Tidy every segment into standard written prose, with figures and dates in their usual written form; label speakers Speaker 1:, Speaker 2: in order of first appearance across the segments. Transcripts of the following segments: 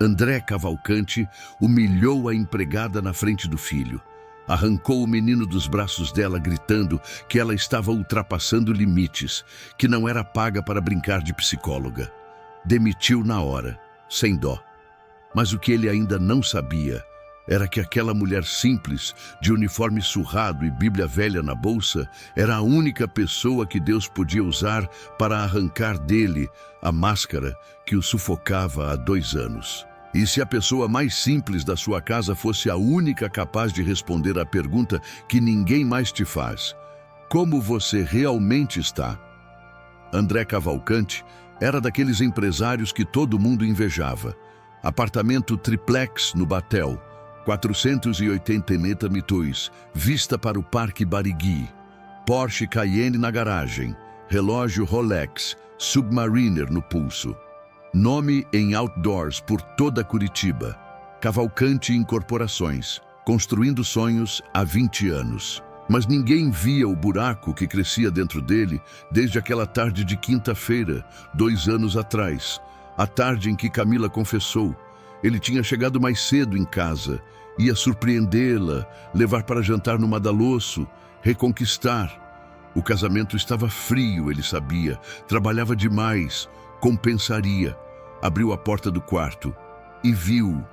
Speaker 1: André Cavalcanti humilhou a empregada na frente do filho. Arrancou o menino dos braços dela, gritando que ela estava ultrapassando limites, que não era paga para brincar de psicóloga. Demitiu na hora, sem dó. Mas o que ele ainda não sabia era que aquela mulher simples, de uniforme surrado e Bíblia velha na bolsa, era a única pessoa que Deus podia usar para arrancar dele a máscara que o sufocava há 2 anos. E se a pessoa mais simples da sua casa fosse a única capaz de responder à pergunta que ninguém mais te faz: como você realmente está? André Cavalcanti era daqueles empresários que todo mundo invejava. Apartamento triplex no Batel, 480 metros, vista para o Parque Barigui, Porsche Cayenne na garagem, relógio Rolex, Submariner no pulso. Nome em outdoors por toda Curitiba. Cavalcanti Incorporações, construindo sonhos há 20 anos. Mas ninguém via o buraco que crescia dentro dele desde aquela tarde de quinta-feira, 2 anos atrás. A tarde em que Camila confessou. Ele tinha chegado mais cedo em casa, ia surpreendê-la, levar para jantar no Madalosso, reconquistar. O casamento estava frio, ele sabia, trabalhava demais, compensaria. Abriu a porta do quarto e viu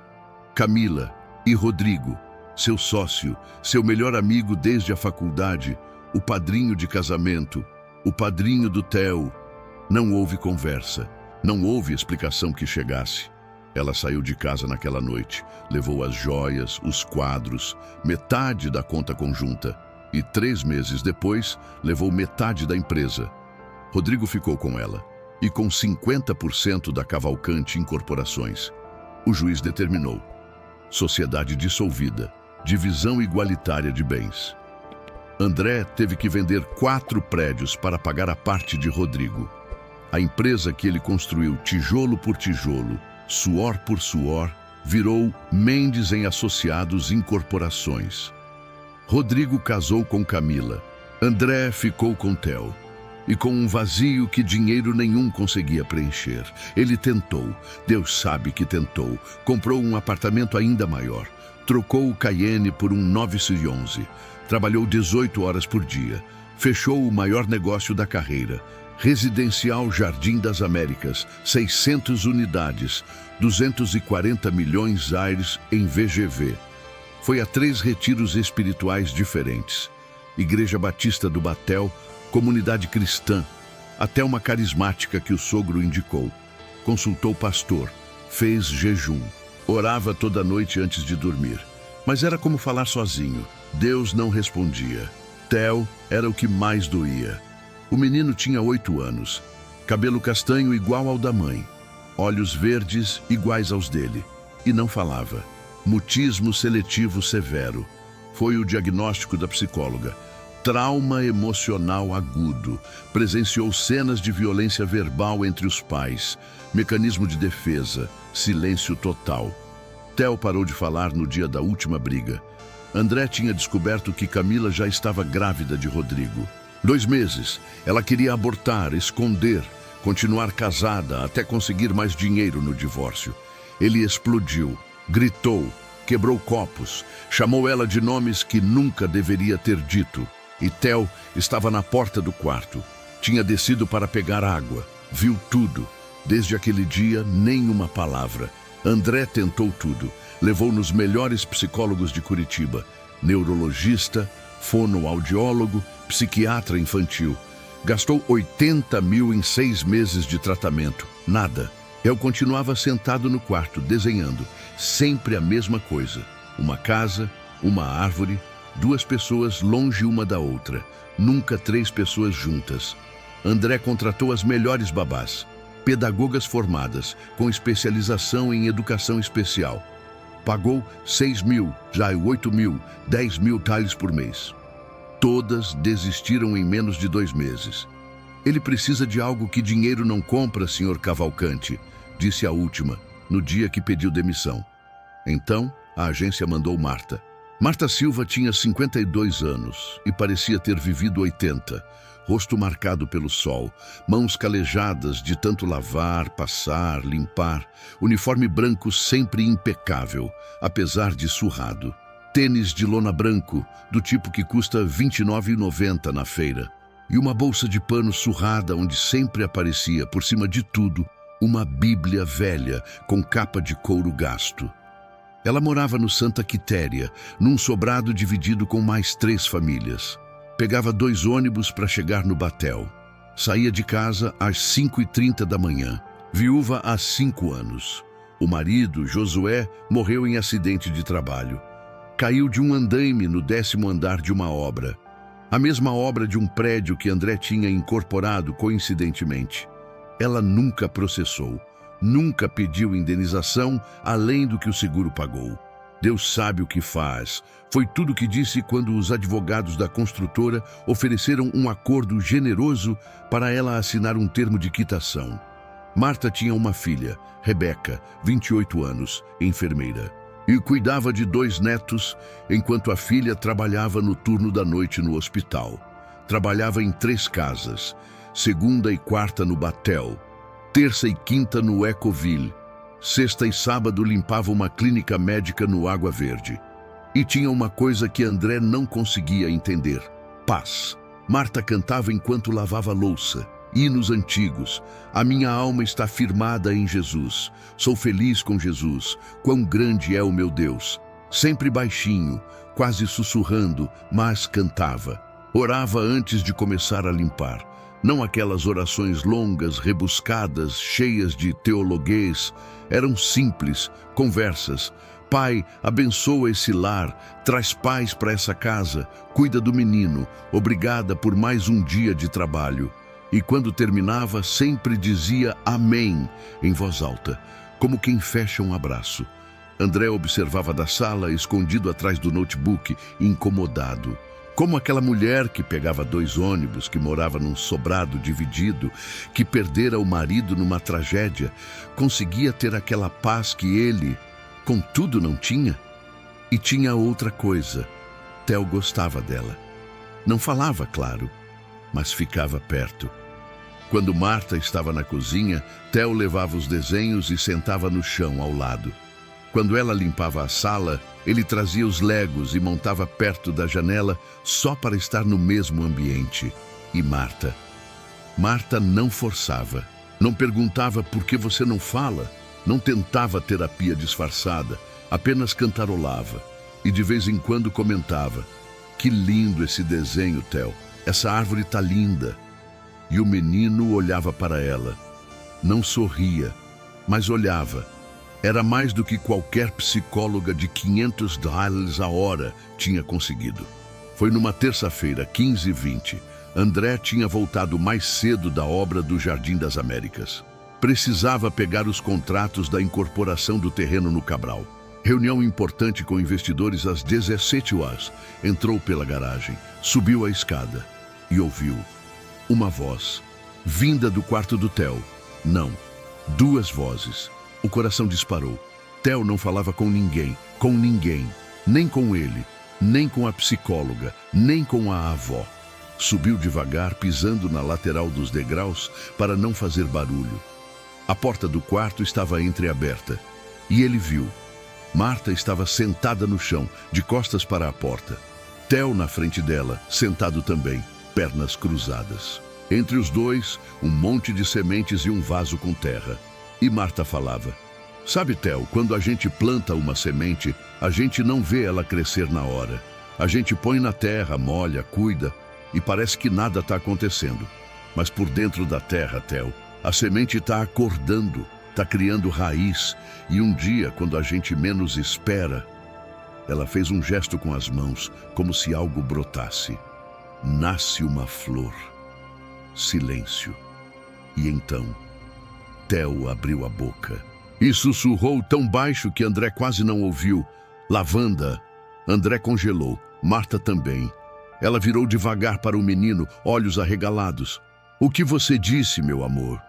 Speaker 1: Camila e Rodrigo, seu sócio, seu melhor amigo desde a faculdade, o padrinho de casamento, o padrinho do Theo. Não houve conversa, não houve explicação que chegasse. Ela saiu de casa naquela noite, levou as joias, os quadros, metade da conta conjunta e 3 meses depois levou metade da empresa. Rodrigo ficou com ela e com 50% da Cavalcanti Incorporações. O juiz determinou: sociedade dissolvida, divisão igualitária de bens. André teve que vender 4 prédios para pagar a parte de Rodrigo. A empresa que ele construiu tijolo por tijolo, suor por suor, virou Mendes em Associados Incorporações. Rodrigo casou com Camila. André ficou com Theo. E com um vazio que dinheiro nenhum conseguia preencher. Ele tentou, Deus sabe que tentou. Comprou um apartamento ainda maior. Trocou o Cayenne por um 911. Trabalhou 18 horas por dia. Fechou o maior negócio da carreira. Residencial Jardim das Américas, 600 unidades, 240 milhões aires em VGV. Foi a 3 retiros espirituais diferentes. Igreja Batista do Batel, comunidade cristã, até uma carismática que o sogro indicou. Consultou pastor, fez jejum, orava toda noite antes de dormir. Mas era como falar sozinho. Deus não respondia. Theo era o que mais doía. O menino tinha 8 anos, cabelo castanho igual ao da mãe, olhos verdes iguais aos dele, e não falava. Mutismo seletivo severo. Foi o diagnóstico da psicóloga. Trauma emocional agudo. Presenciou cenas de violência verbal entre os pais. Mecanismo de defesa. Silêncio total. Theo parou de falar no dia da última briga. André tinha descoberto que Camila já estava grávida de Rodrigo. 2 meses. Ela queria abortar, esconder, continuar casada até conseguir mais dinheiro no divórcio. Ele explodiu, gritou, quebrou copos, chamou ela de nomes que nunca deveria ter dito. E Theo estava na porta do quarto. Tinha descido para pegar água. Viu tudo. Desde aquele dia, nenhuma palavra. André tentou tudo. Levou nos melhores psicólogos de Curitiba. Neurologista, fonoaudiólogo, psiquiatra infantil. Gastou 80 mil em 6 meses de tratamento. Nada. Eu continuava sentado no quarto, desenhando. Sempre a mesma coisa. Uma casa, uma árvore, 2 pessoas longe uma da outra. Nunca 3 pessoas juntas. André contratou as melhores babás. Pedagogas formadas, com especialização em educação especial. Pagou 6 mil, já 8 mil, 10 mil talhos por mês. Todas desistiram em menos de 2 meses. Ele precisa de algo que dinheiro não compra, Sr. Cavalcanti, disse a última, no dia que pediu demissão. Então, a agência mandou Marta. Marta Silva tinha 52 anos e parecia ter vivido 80. rosto marcado pelo sol, mãos calejadas de tanto lavar, passar, limpar, uniforme branco sempre impecável, apesar de surrado. Tênis de lona branco, do tipo que custa R$ 29,90 na feira. E uma bolsa de pano surrada onde sempre aparecia, por cima de tudo, uma Bíblia velha com capa de couro gasto. Ela morava no Santa Quitéria, num sobrado dividido com mais 3 famílias. Pegava 2 ônibus para chegar no Batel. Saía de casa às 5h30 da manhã. Viúva há 5 anos. O marido, Josué, morreu em acidente de trabalho. Caiu de um andaime no 10º andar de uma obra. A mesma obra de um prédio que André tinha incorporado coincidentemente. Ela nunca processou. Nunca pediu indenização além do que o seguro pagou. Deus sabe o que faz. Foi tudo o que disse quando os advogados da construtora ofereceram um acordo generoso para ela assinar um termo de quitação. Marta tinha uma filha, Rebeca, 28 anos, enfermeira, e cuidava de 2 netos enquanto a filha trabalhava no turno da noite no hospital. Trabalhava em 3 casas, segunda e quarta no Batel, terça e quinta no Ecoville, sexta e sábado limpava uma clínica médica no Água Verde. E tinha uma coisa que André não conseguia entender: paz. Marta cantava enquanto lavava louça, hinos antigos. A minha alma está firmada em Jesus. Sou feliz com Jesus. Quão grande é o meu Deus. Sempre baixinho, quase sussurrando, mas cantava. Orava antes de começar a limpar. Não aquelas orações longas, rebuscadas, cheias de teologuês. Eram simples, conversas. Pai, abençoa esse lar, traz paz para essa casa, cuida do menino, obrigada por mais um dia de trabalho. E quando terminava, sempre dizia amém, em voz alta, como quem fecha um abraço. André observava da sala, escondido atrás do notebook, incomodado. Como aquela mulher que pegava 2 ônibus, que morava num sobrado dividido, que perdera o marido numa tragédia, conseguia ter aquela paz que ele, contudo, não tinha. E tinha outra coisa. Theo gostava dela. Não falava, claro, mas ficava perto. Quando Marta estava na cozinha, Theo levava os desenhos e sentava no chão ao lado. Quando ela limpava a sala, ele trazia os legos e montava perto da janela só para estar no mesmo ambiente. E Marta? Marta não forçava. Não perguntava por que você não fala. Não tentava terapia disfarçada. Apenas cantarolava. E de vez em quando comentava: que lindo esse desenho, Theo. Essa árvore tá linda. E o menino olhava para ela. Não sorria, mas olhava. Era mais do que qualquer psicóloga de $500 a hora tinha conseguido. Foi numa terça-feira, 15h20. André tinha voltado mais cedo da obra do Jardim das Américas. Precisava pegar os contratos da incorporação do terreno no Cabral. Reunião importante com investidores às 17h. Entrou pela garagem, subiu a escada e ouviu uma voz, vinda do quarto do Theo. Não, 2 vozes. O coração disparou. Theo não falava com ninguém, nem com ele, nem com a psicóloga, nem com a avó. Subiu devagar, pisando na lateral dos degraus para não fazer barulho. A porta do quarto estava entreaberta e ele viu. Marta estava sentada no chão, de costas para a porta. Theo na frente dela, sentado também, pernas cruzadas. Entre os dois, um monte de sementes e um vaso com terra. E Marta falava: sabe, Theo, quando a gente planta uma semente, a gente não vê ela crescer na hora. A gente põe na terra, molha, cuida, e parece que nada está acontecendo. Mas por dentro da terra, Theo, a semente está acordando, está criando raiz, e um dia, quando a gente menos espera... Ela fez um gesto com as mãos, como se algo brotasse. Nasce uma flor. Silêncio. E então... Theo abriu a boca e sussurrou tão baixo que André quase não ouviu: lavanda. André congelou, Marta também. Ela virou devagar para o menino, olhos arregalados. O que você disse, meu amor?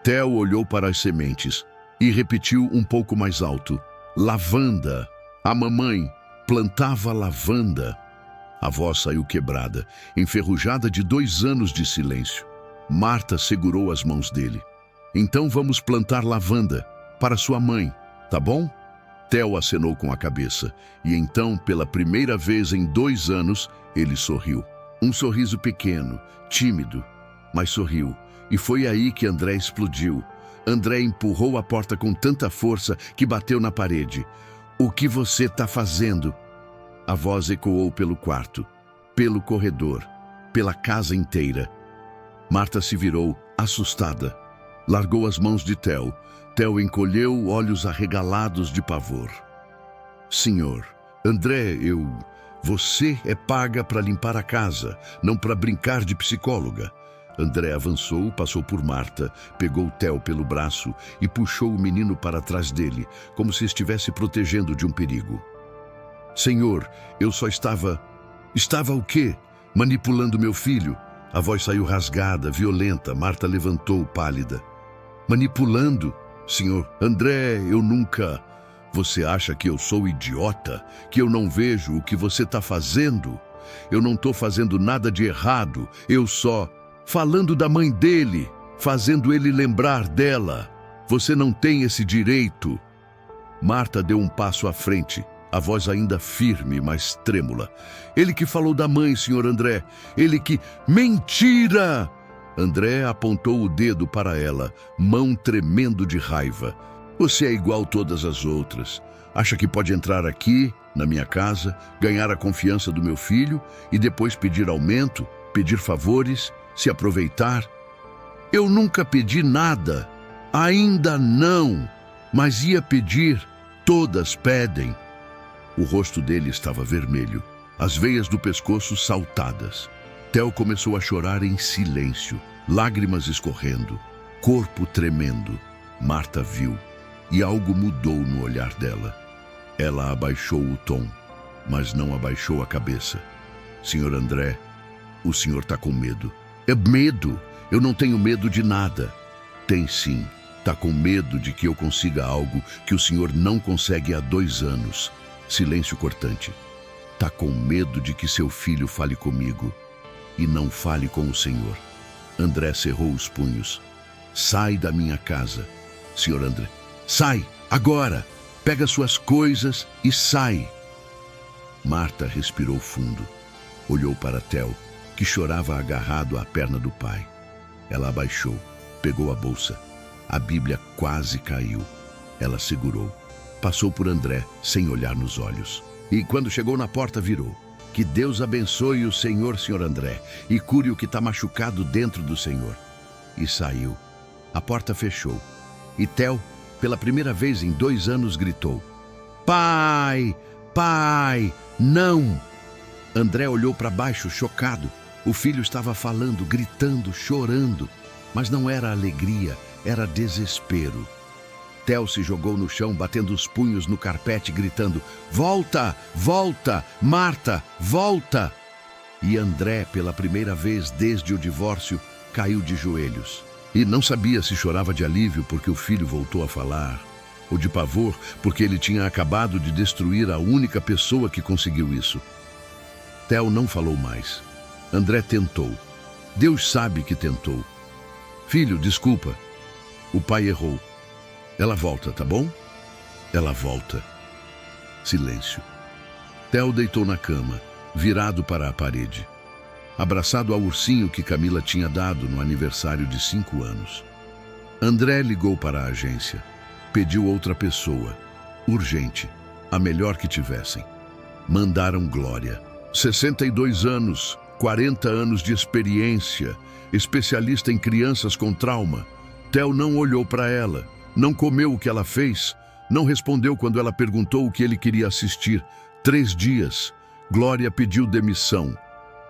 Speaker 1: Theo olhou para as sementes e repetiu um pouco mais alto: lavanda. A mamãe plantava lavanda. A voz saiu quebrada, enferrujada de 2 anos de silêncio. Marta segurou as mãos dele. Então vamos plantar lavanda para sua mãe, tá bom? Theo acenou com a cabeça, e então, pela primeira vez em 2 anos, ele sorriu. Um sorriso pequeno, tímido, mas sorriu. E foi aí que André explodiu. André empurrou a porta com tanta força que bateu na parede. "O que você está fazendo?" A voz ecoou pelo quarto, pelo corredor, pela casa inteira. Marta se virou, assustada. Largou as mãos de Theo. Theo encolheu, olhos arregalados de pavor. "Senhor, André, Você é paga para limpar a casa, não para brincar de psicóloga." André avançou, passou por Marta, pegou Theo pelo braço e puxou o menino para trás dele, como se estivesse protegendo de um perigo. "Senhor, eu só estava... Estava o quê? Manipulando meu filho?" A voz saiu rasgada, violenta. Marta levantou, pálida. "Manipulando? Senhor, André, eu nunca... Você acha que eu sou idiota? Que eu não vejo o que você está fazendo? Eu não estou fazendo nada de errado. Eu só... falando da mãe dele, fazendo ele lembrar dela. Você não tem esse direito." Marta deu um passo à frente, a voz ainda firme, mas trêmula. "Ele que falou da mãe, senhor André. Ele que... Mentira!" André apontou o dedo para ela, mão tremendo de raiva. "Você é igual todas as outras. Acha que pode entrar aqui, na minha casa, ganhar a confiança do meu filho e depois pedir aumento, pedir favores, se aproveitar? Eu nunca pedi nada. Ainda não. Mas ia pedir. Todas pedem." O rosto dele estava vermelho, as veias do pescoço saltadas. Theo começou a chorar em silêncio, lágrimas escorrendo, corpo tremendo. Marta viu, e algo mudou no olhar dela. Ela abaixou o tom, mas não abaixou a cabeça. "Senhor André, o senhor está com medo." "É medo? Eu não tenho medo de nada." "Tem sim. Está com medo de que eu consiga algo que o senhor não consegue há 2 anos. Silêncio cortante. Está com medo de que seu filho fale comigo e não fale com o senhor." André cerrou os punhos. "Sai da minha casa, senhor André. Sai, agora! Pega suas coisas e sai." Marta respirou fundo. Olhou para Theo, que chorava agarrado à perna do pai. Ela abaixou, pegou a bolsa. A Bíblia quase caiu. Ela segurou. Passou por André, sem olhar nos olhos. E quando chegou na porta, virou. "Que Deus abençoe o senhor André, e cure o que está machucado dentro do senhor." E saiu. A porta fechou. E Theo, pela primeira vez em 2 anos, gritou: "Pai! Pai! Não!" André olhou para baixo, chocado. O filho estava falando, gritando, chorando. Mas não era alegria, era desespero. Theo se jogou no chão, batendo os punhos no carpete, gritando: "Volta! Volta! Marta, volta!" E André, pela primeira vez desde o divórcio, caiu de joelhos. E não sabia se chorava de alívio porque o filho voltou a falar, ou de pavor porque ele tinha acabado de destruir a única pessoa que conseguiu isso. Theo não falou mais. André tentou. Deus sabe que tentou. "Filho, desculpa. O pai errou. Ela volta, tá bom?" Ela volta. Silêncio. Theo deitou na cama, virado para a parede, abraçado ao ursinho que Camila tinha dado no aniversário de 5 anos. André ligou para a agência. Pediu outra pessoa. Urgente. A melhor que tivessem. Mandaram Glória. 62 anos, 40 anos de experiência, especialista em crianças com trauma. Theo não olhou para ela, não comeu o que ela fez, não respondeu quando ela perguntou o que ele queria assistir. 3 dias. Glória pediu demissão.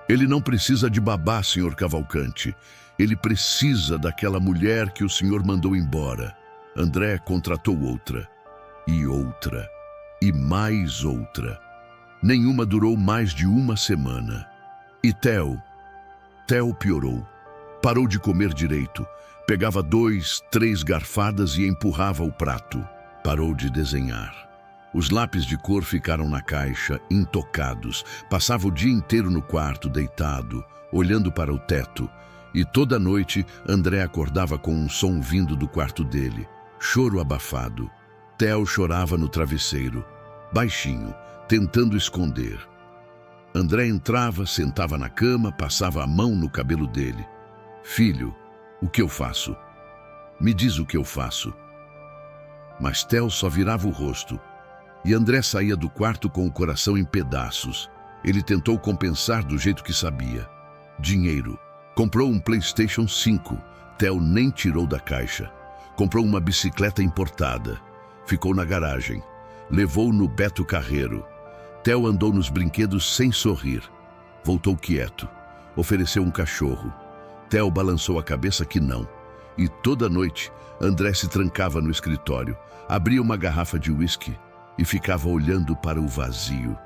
Speaker 1: Ele não precisa de babá, senhor Cavalcante. Ele precisa daquela mulher que o senhor mandou embora. André contratou outra. E outra. E mais outra. Nenhuma durou mais de 1 semana. E Theo piorou. Parou de comer direito. Pegava 2, 3 garfadas e empurrava o prato. Parou de desenhar. Os lápis de cor ficaram na caixa, intocados. Passava o dia inteiro no quarto, deitado, olhando para o teto. E toda noite, André acordava com um som vindo do quarto dele. Choro abafado. Theo chorava no travesseiro, baixinho, tentando esconder. André entrava, sentava na cama, passava a mão no cabelo dele. Filho, o que eu faço? Me diz o que eu faço. Mas Theo só virava o rosto. E André saía do quarto com o coração em pedaços. Ele tentou compensar do jeito que sabia. Dinheiro. Comprou um PlayStation 5. Theo nem tirou da caixa. Comprou uma bicicleta importada. Ficou na garagem. Levou no Beto Carreiro. Theo andou nos brinquedos sem sorrir. Voltou quieto. Ofereceu um cachorro. Theo balançou a cabeça que não. E toda noite, André se trancava no escritório, abria uma garrafa de uísque e ficava olhando para o vazio.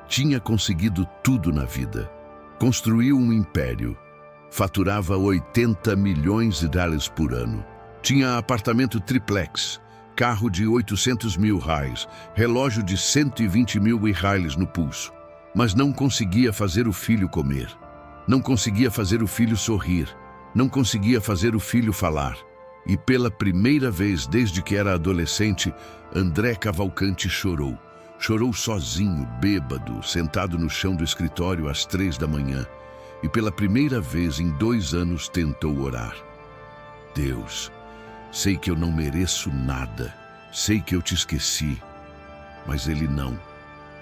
Speaker 1: Tinha conseguido tudo na vida. Construiu um império. Faturava 80 milhões de dólares por ano. Tinha apartamento triplex, carro de 800 mil reais, relógio de 120 mil reais no pulso. Mas não conseguia fazer o filho comer. Não conseguia fazer o filho sorrir. Não conseguia fazer o filho falar. E pela primeira vez desde que era adolescente, André Cavalcante chorou. Chorou sozinho, bêbado, sentado no chão do escritório às 3 da manhã. E pela primeira vez em 2 anos tentou orar. Deus, sei que eu não mereço nada. Sei que eu te esqueci. Mas ele não.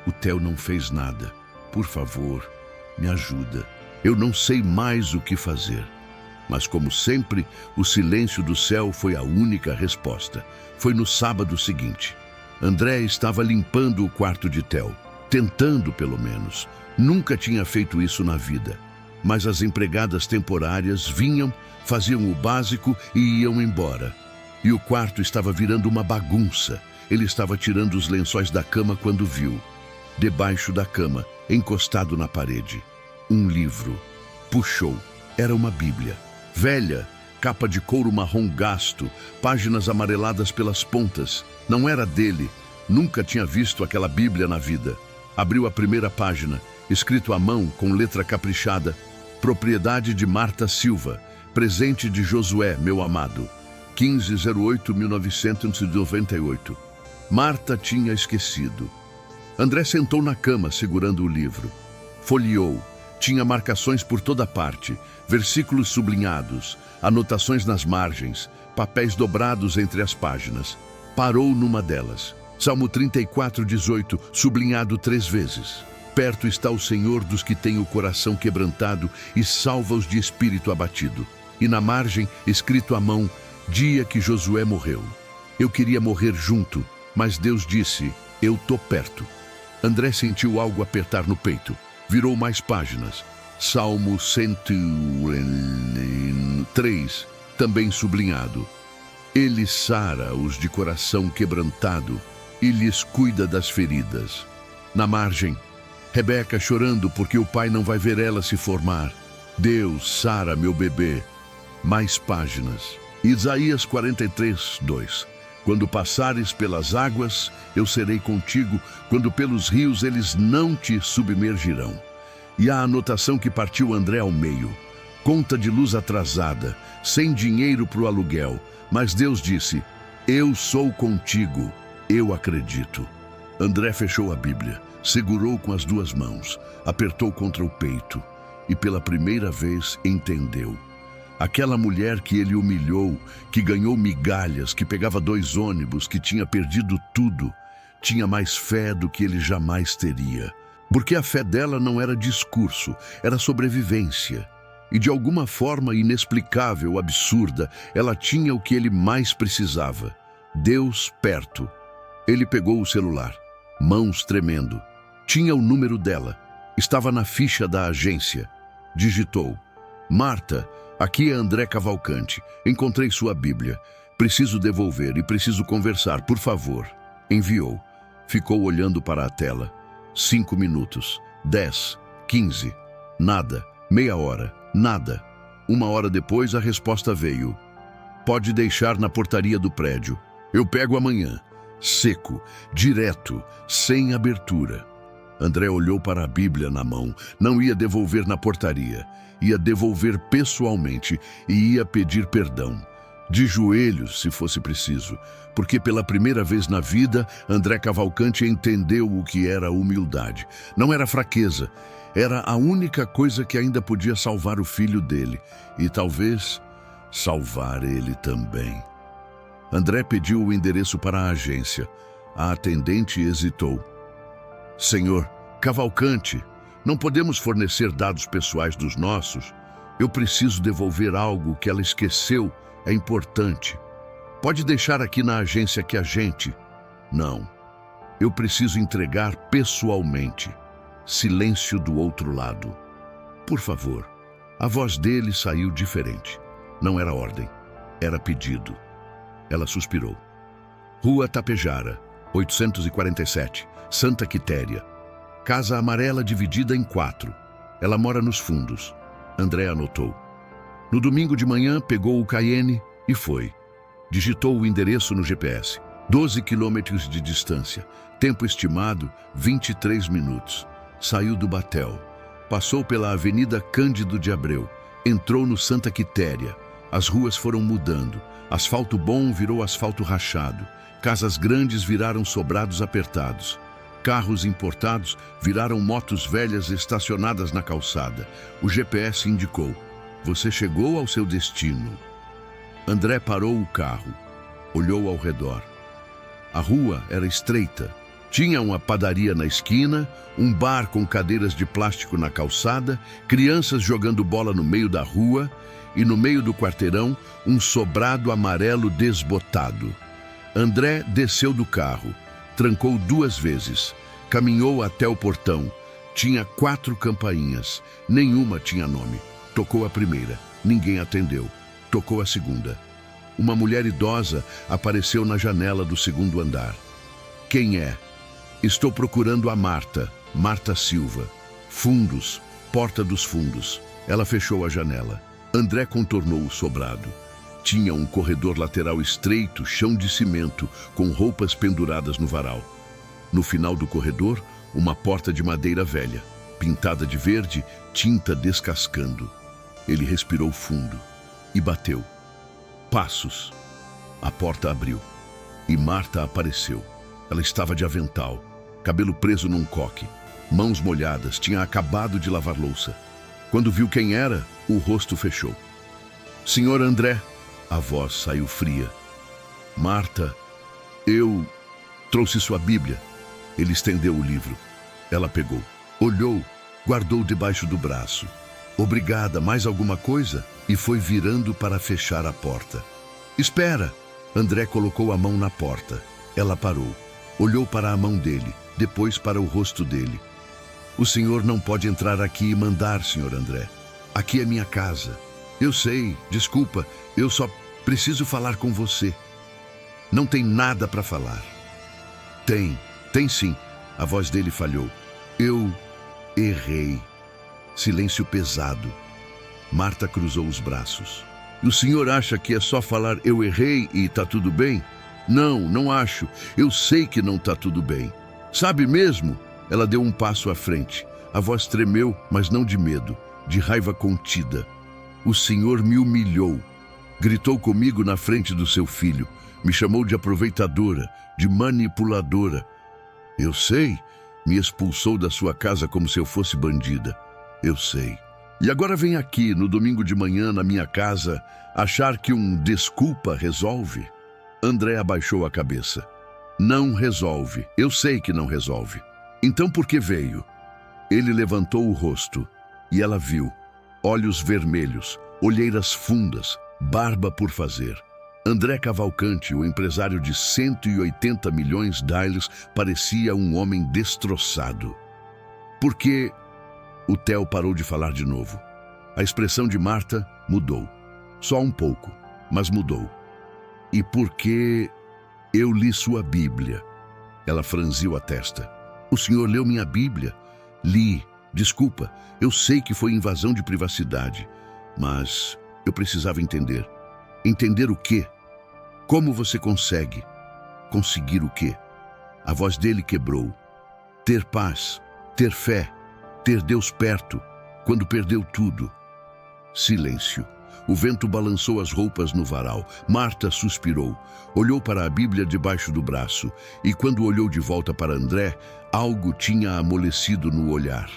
Speaker 1: O Theo não fez nada. Por favor, me ajuda. Eu não sei mais o que fazer. Mas, como sempre, o silêncio do céu foi a única resposta. Foi no sábado seguinte. André estava limpando o quarto de Theo. Tentando, pelo menos. Nunca tinha feito isso na vida. Mas as empregadas temporárias vinham, faziam o básico e iam embora. E o quarto estava virando uma bagunça. Ele estava tirando os lençóis da cama quando viu. Debaixo da cama, encostado na parede, um livro. Puxou. Era uma Bíblia. Velha, capa de couro marrom gasto, páginas amareladas pelas pontas. Não era dele. Nunca tinha visto aquela Bíblia na vida. Abriu a primeira página, escrito à mão, com letra caprichada. Propriedade de Marta Silva. Presente de Josué, meu amado. 15/08/1998. Marta tinha esquecido. André sentou na cama, segurando o livro. Folheou. Tinha marcações por toda parte, versículos sublinhados, anotações nas margens, papéis dobrados entre as páginas. Parou numa delas. Salmo 34:18, sublinhado 3 vezes. Perto está o Senhor dos que têm o coração quebrantado e salva-os de espírito abatido. E na margem, escrito à mão, dia que Josué morreu. Eu queria morrer junto, mas Deus disse, eu tô perto. André sentiu algo apertar no peito. Virou mais páginas. Salmo 103, também sublinhado. Ele sara os de coração quebrantado e lhes cuida das feridas. Na margem, Rebeca chorando porque o pai não vai ver ela se formar. Deus sara meu bebê. Mais páginas. Isaías 43:2. Quando passares pelas águas, eu serei contigo. Quando pelos rios, eles não te submergirão. E a anotação que partiu André ao meio. Conta de luz atrasada, sem dinheiro para o aluguel. Mas Deus disse, eu sou contigo, eu acredito. André fechou a Bíblia, segurou com as 2 mãos, apertou contra o peito e pela primeira vez entendeu. Aquela mulher que ele humilhou, que ganhou migalhas, que pegava 2 ônibus, que tinha perdido tudo, tinha mais fé do que ele jamais teria. Porque a fé dela não era discurso, era sobrevivência. E de alguma forma inexplicável, absurda, ela tinha o que ele mais precisava. Deus perto. Ele pegou o celular, mãos tremendo. Tinha o número dela. Estava na ficha da agência. Digitou. Marta, aqui é André Cavalcante. Encontrei sua Bíblia. Preciso devolver e preciso conversar, por favor. Enviou. Ficou olhando para a tela. 5 minutos. 10. 15. Nada. Meia hora. Nada. 1 hora depois a resposta veio. Pode deixar na portaria do prédio. Eu pego amanhã. seco, direto, sem abertura. André olhou para a Bíblia na mão. Não ia devolver na portaria. Ia devolver pessoalmente e ia pedir perdão. De joelhos, se fosse preciso. Porque pela primeira vez na vida, André Cavalcante entendeu o que era humildade. Não era fraqueza. Era a única coisa que ainda podia salvar o filho dele. E talvez salvar ele também. André pediu o endereço para a agência. A atendente hesitou. Senhor Cavalcante, não podemos fornecer dados pessoais dos nossos. Eu preciso devolver algo que ela esqueceu. É importante. Pode deixar aqui na agência que a gente... Não. Eu preciso entregar pessoalmente. Silêncio do outro lado. Por favor. A voz dele saiu diferente. Não era ordem. Era pedido. Ela suspirou. Rua Tapejara, 847, Santa Quitéria. Casa amarela dividida em 4. Ela mora nos fundos. André anotou. No domingo de manhã, pegou o Cayenne e foi. Digitou o endereço no GPS. 12 quilômetros de distância. Tempo estimado, 23 minutos. Saiu do Batel. Passou pela Avenida Cândido de Abreu. Entrou no Santa Quitéria. As ruas foram mudando. Asfalto bom virou asfalto rachado. Casas grandes viraram sobrados apertados. Carros importados viraram motos velhas estacionadas na calçada. O GPS indicou. Você chegou ao seu destino. André parou o carro. Olhou ao redor. A rua era estreita. Tinha uma padaria na esquina, um bar com cadeiras de plástico na calçada, crianças jogando bola no meio da rua e no meio do quarteirão, um sobrado amarelo desbotado. André desceu do carro, trancou 2 vezes, caminhou até o portão. Tinha 4 campainhas, nenhuma tinha nome. Tocou a primeira, ninguém atendeu. Tocou a segunda. Uma mulher idosa apareceu na janela do 2º andar. Quem é? Estou procurando a Marta, Marta Silva. Fundos, porta dos fundos. Ela fechou a janela. André contornou o sobrado. Tinha um corredor lateral estreito, chão de cimento, com roupas penduradas no varal. No final do corredor, uma porta de madeira velha, pintada de verde, tinta descascando. Ele respirou fundo e bateu. Passos. A porta abriu e Marta apareceu. Ela estava de avental, cabelo preso num coque, mãos molhadas, tinha acabado de lavar louça. Quando viu quem era, o rosto fechou. Senhor André, a voz saiu fria. Marta, eu trouxe sua Bíblia. Ele estendeu o livro. Ela pegou, olhou, guardou debaixo do braço. Obrigada, mais alguma coisa? E foi virando para fechar a porta. Espera! André colocou a mão na porta. Ela parou. Olhou para a mão dele, depois para o rosto dele. O senhor não pode entrar aqui e mandar, senhor André. Aqui é minha casa. Eu sei, desculpa, eu só preciso falar com você. Não tem nada para falar. Tem sim. A voz dele falhou. Eu errei. Silêncio pesado. Marta cruzou os braços. O senhor acha que é só falar eu errei e tá tudo bem? Não, não acho. Eu sei que não tá tudo bem. Sabe mesmo? Ela deu um passo à frente. A voz tremeu, mas não de medo, de raiva contida. O senhor me humilhou. Gritou comigo na frente do seu filho. Me chamou de aproveitadora, de manipuladora. Eu sei. Me expulsou da sua casa como se eu fosse bandida. Eu sei. E agora vem aqui, no domingo de manhã, na minha casa, achar que um desculpa resolve? André abaixou a cabeça. Não resolve. Eu sei que não resolve. Então por que veio? Ele levantou o rosto e ela viu. Olhos vermelhos, olheiras fundas, barba por fazer. André Cavalcante, o empresário de 180 milhões de dólares, parecia um homem destroçado. Porque... O Theo parou de falar de novo. A expressão de Marta mudou. Só um pouco, mas mudou. E porque eu li sua Bíblia. Ela franziu a testa. O senhor leu minha Bíblia? Li. Desculpa, eu sei que foi invasão de privacidade, mas eu precisava entender. Entender o quê? Como você consegue? Conseguir o quê? A voz dele quebrou. Ter paz, ter fé, ter Deus perto, quando perdeu tudo. Silêncio. O vento balançou as roupas no varal. Marta suspirou, olhou para a Bíblia debaixo do braço e, quando olhou de volta para André, algo tinha amolecido no olhar.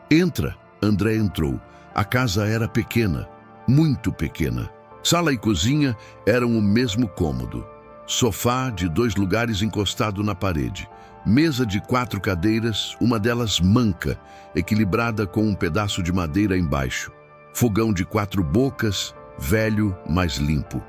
Speaker 1: Entra! André entrou. A casa era pequena, muito pequena. Sala e cozinha eram o mesmo cômodo. Sofá de 2 lugares encostado na parede. Mesa de 4 cadeiras, uma delas manca, equilibrada com um pedaço de madeira embaixo. Fogão de 4 bocas, velho, mas limpo.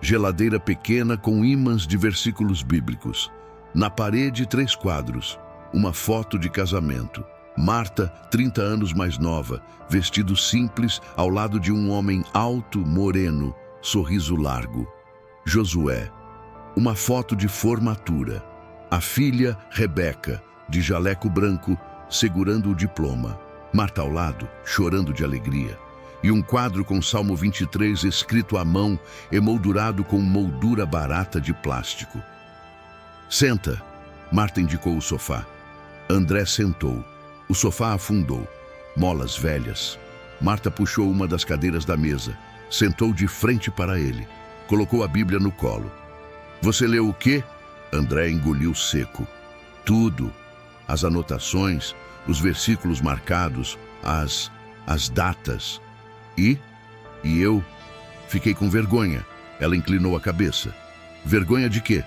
Speaker 1: Geladeira pequena com ímãs de versículos bíblicos. Na parede, 3 quadros. Uma foto de casamento. Marta, 30 anos mais nova, vestido simples, ao lado de um homem alto, moreno, sorriso largo. Josué. Uma foto de formatura. A filha, Rebeca, de jaleco branco, segurando o diploma. Marta ao lado, chorando de alegria. E um quadro com Salmo 23 escrito à mão, emoldurado com moldura barata de plástico. Senta. Marta indicou o sofá. André sentou. O sofá afundou. Molas velhas. Marta puxou uma das cadeiras da mesa. Sentou de frente para ele. Colocou a Bíblia no colo. Você leu o quê? André engoliu seco. Tudo. As anotações, os versículos marcados, as datas. E eu fiquei com vergonha. Ela inclinou a cabeça. Vergonha de quê?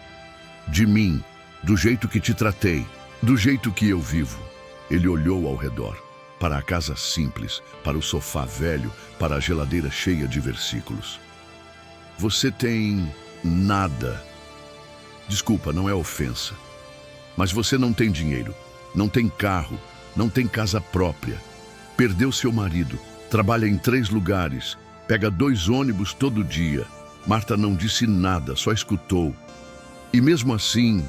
Speaker 1: De mim, do jeito que te tratei, do jeito que eu vivo. Ele olhou ao redor, para a casa simples, para o sofá velho, para a geladeira cheia de versículos. Você tem nada. Desculpa, não é ofensa. Mas você não tem dinheiro, não tem carro, não tem casa própria. Perdeu seu marido, trabalha em 3 lugares, pega 2 ônibus todo dia. Marta não disse nada, só escutou. E mesmo assim,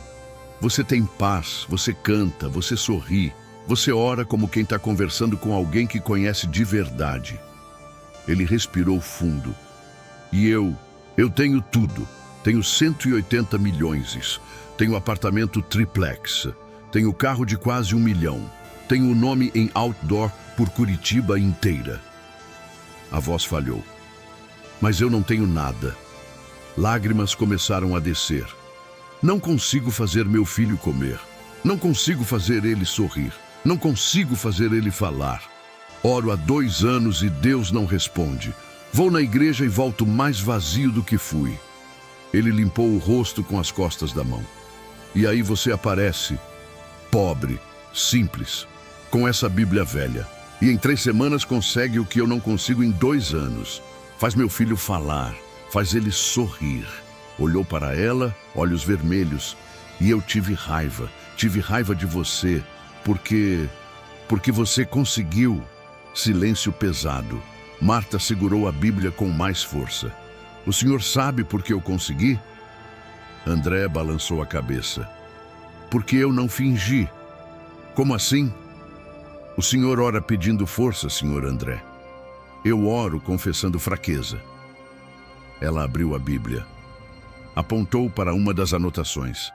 Speaker 1: você tem paz, você canta, você sorri, você ora como quem está conversando com alguém que conhece de verdade. Ele respirou fundo. E eu tenho tudo. Tenho 180 milhões. Tenho apartamento triplex. Tenho carro de quase 1 milhão. Tenho o nome em outdoor por Curitiba inteira. A voz falhou. Mas eu não tenho nada. Lágrimas começaram a descer. Não consigo fazer meu filho comer. Não consigo fazer ele sorrir. Não consigo fazer ele falar. Oro há 2 anos e Deus não responde. Vou na igreja e volto mais vazio do que fui. Ele limpou o rosto com as costas da mão. E aí você aparece, pobre, simples, com essa Bíblia velha. E em 3 semanas consegue o que eu não consigo em 2 anos. Faz meu filho falar, faz ele sorrir. Olhou para ela, olhos vermelhos, e eu tive raiva de você, porque você conseguiu. Silêncio pesado. Marta segurou a Bíblia com mais força. O senhor sabe por que eu consegui? André balançou a cabeça. Porque eu não fingi. Como assim? O senhor ora pedindo força, senhor André. Eu oro confessando fraqueza. Ela abriu a Bíblia. Apontou para uma das anotações.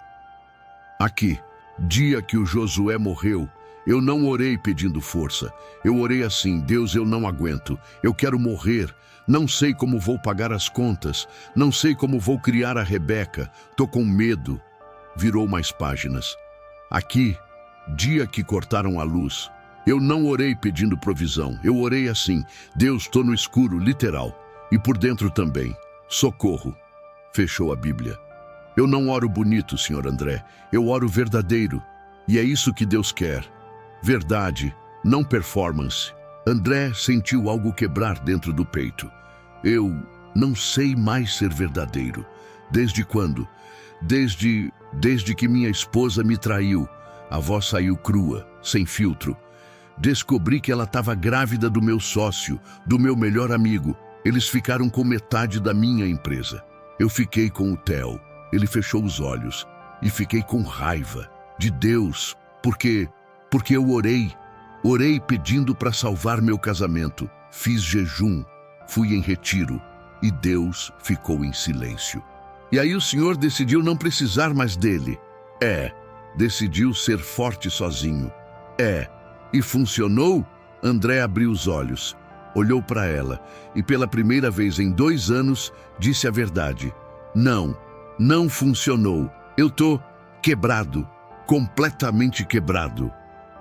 Speaker 1: Aqui, dia que o Josué morreu, eu não orei pedindo força. Eu orei assim: Deus, eu não aguento. Eu quero morrer. Não sei como vou pagar as contas. Não sei como vou criar a Rebeca. Tô com medo. Virou mais páginas. Aqui, dia que cortaram a luz. Eu não orei pedindo provisão. Eu orei assim: Deus, tô no escuro, literal. E por dentro também. Socorro. Fechou a Bíblia. Eu não oro bonito, senhor André. Eu oro verdadeiro. E é isso que Deus quer. Verdade, não performance. André sentiu algo quebrar dentro do peito. Eu não sei mais ser verdadeiro. Desde quando? Desde que minha esposa me traiu. A voz saiu crua, sem filtro. Descobri que ela estava grávida do meu sócio, do meu melhor amigo. Eles ficaram com metade da minha empresa. Eu fiquei com o Theo. Ele fechou os olhos. E fiquei com raiva de Deus, porque eu orei pedindo para salvar meu casamento, fiz jejum, fui em retiro e Deus ficou em silêncio. E aí o senhor decidiu não precisar mais dele. Decidiu ser forte sozinho. E funcionou? André abriu os olhos, olhou para ela e pela primeira vez em 2 anos disse a verdade. Não funcionou. Eu tô quebrado, completamente quebrado.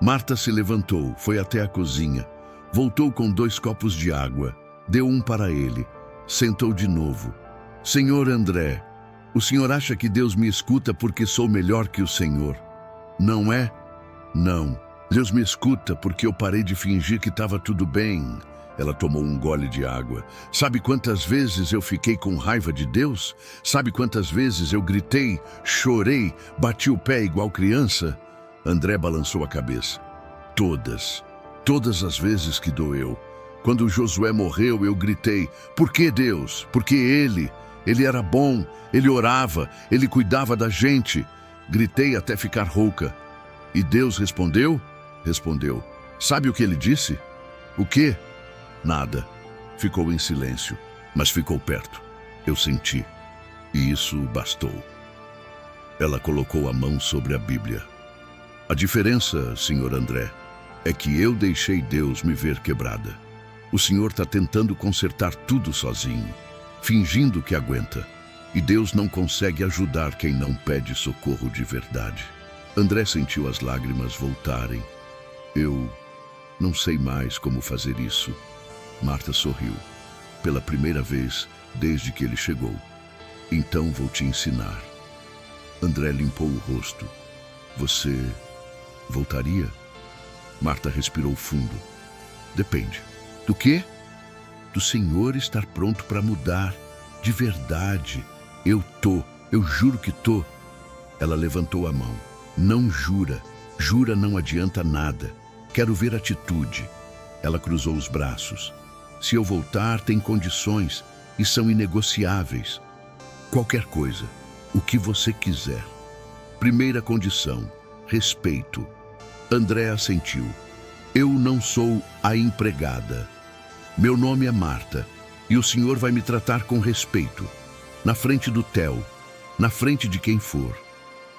Speaker 1: Marta se levantou, foi até a cozinha, voltou com 2 copos de água, deu um para ele, sentou de novo. Senhor André, o senhor acha que Deus me escuta porque sou melhor que o senhor? Não é? Não. Deus me escuta porque eu parei de fingir que estava tudo bem. Ela tomou um gole de água. Sabe quantas vezes eu fiquei com raiva de Deus? Sabe quantas vezes eu gritei, chorei, bati o pé igual criança? André balançou a cabeça. Todas as vezes que doeu. Quando Josué morreu, eu gritei, por que Deus? Porque ele era bom, ele orava, ele cuidava da gente. Gritei até ficar rouca. E Deus respondeu? Respondeu. Sabe o que ele disse? O quê? Nada. Ficou em silêncio, mas ficou perto. Eu senti. E isso bastou. Ela colocou a mão sobre a Bíblia. A diferença, senhor André, é que eu deixei Deus me ver quebrada. O senhor está tentando consertar tudo sozinho, fingindo que aguenta. E Deus não consegue ajudar quem não pede socorro de verdade. André sentiu as lágrimas voltarem. Eu não sei mais como fazer isso. Marta sorriu. Pela primeira vez desde que ele chegou. Então vou te ensinar. André limpou o rosto. Você voltaria? Marta respirou fundo. Depende. Do quê? Do senhor estar pronto para mudar. De verdade. Eu juro que tô. Ela levantou a mão. Não jura. Jura não adianta nada. Quero ver atitude. Ela cruzou os braços. Se eu voltar, tem condições e são inegociáveis. Qualquer coisa. O que você quiser. Primeira condição. Respeito. André assentiu. Eu não sou a empregada. Meu nome é Marta e o senhor vai me tratar com respeito. Na frente do Theo. Na frente de quem for.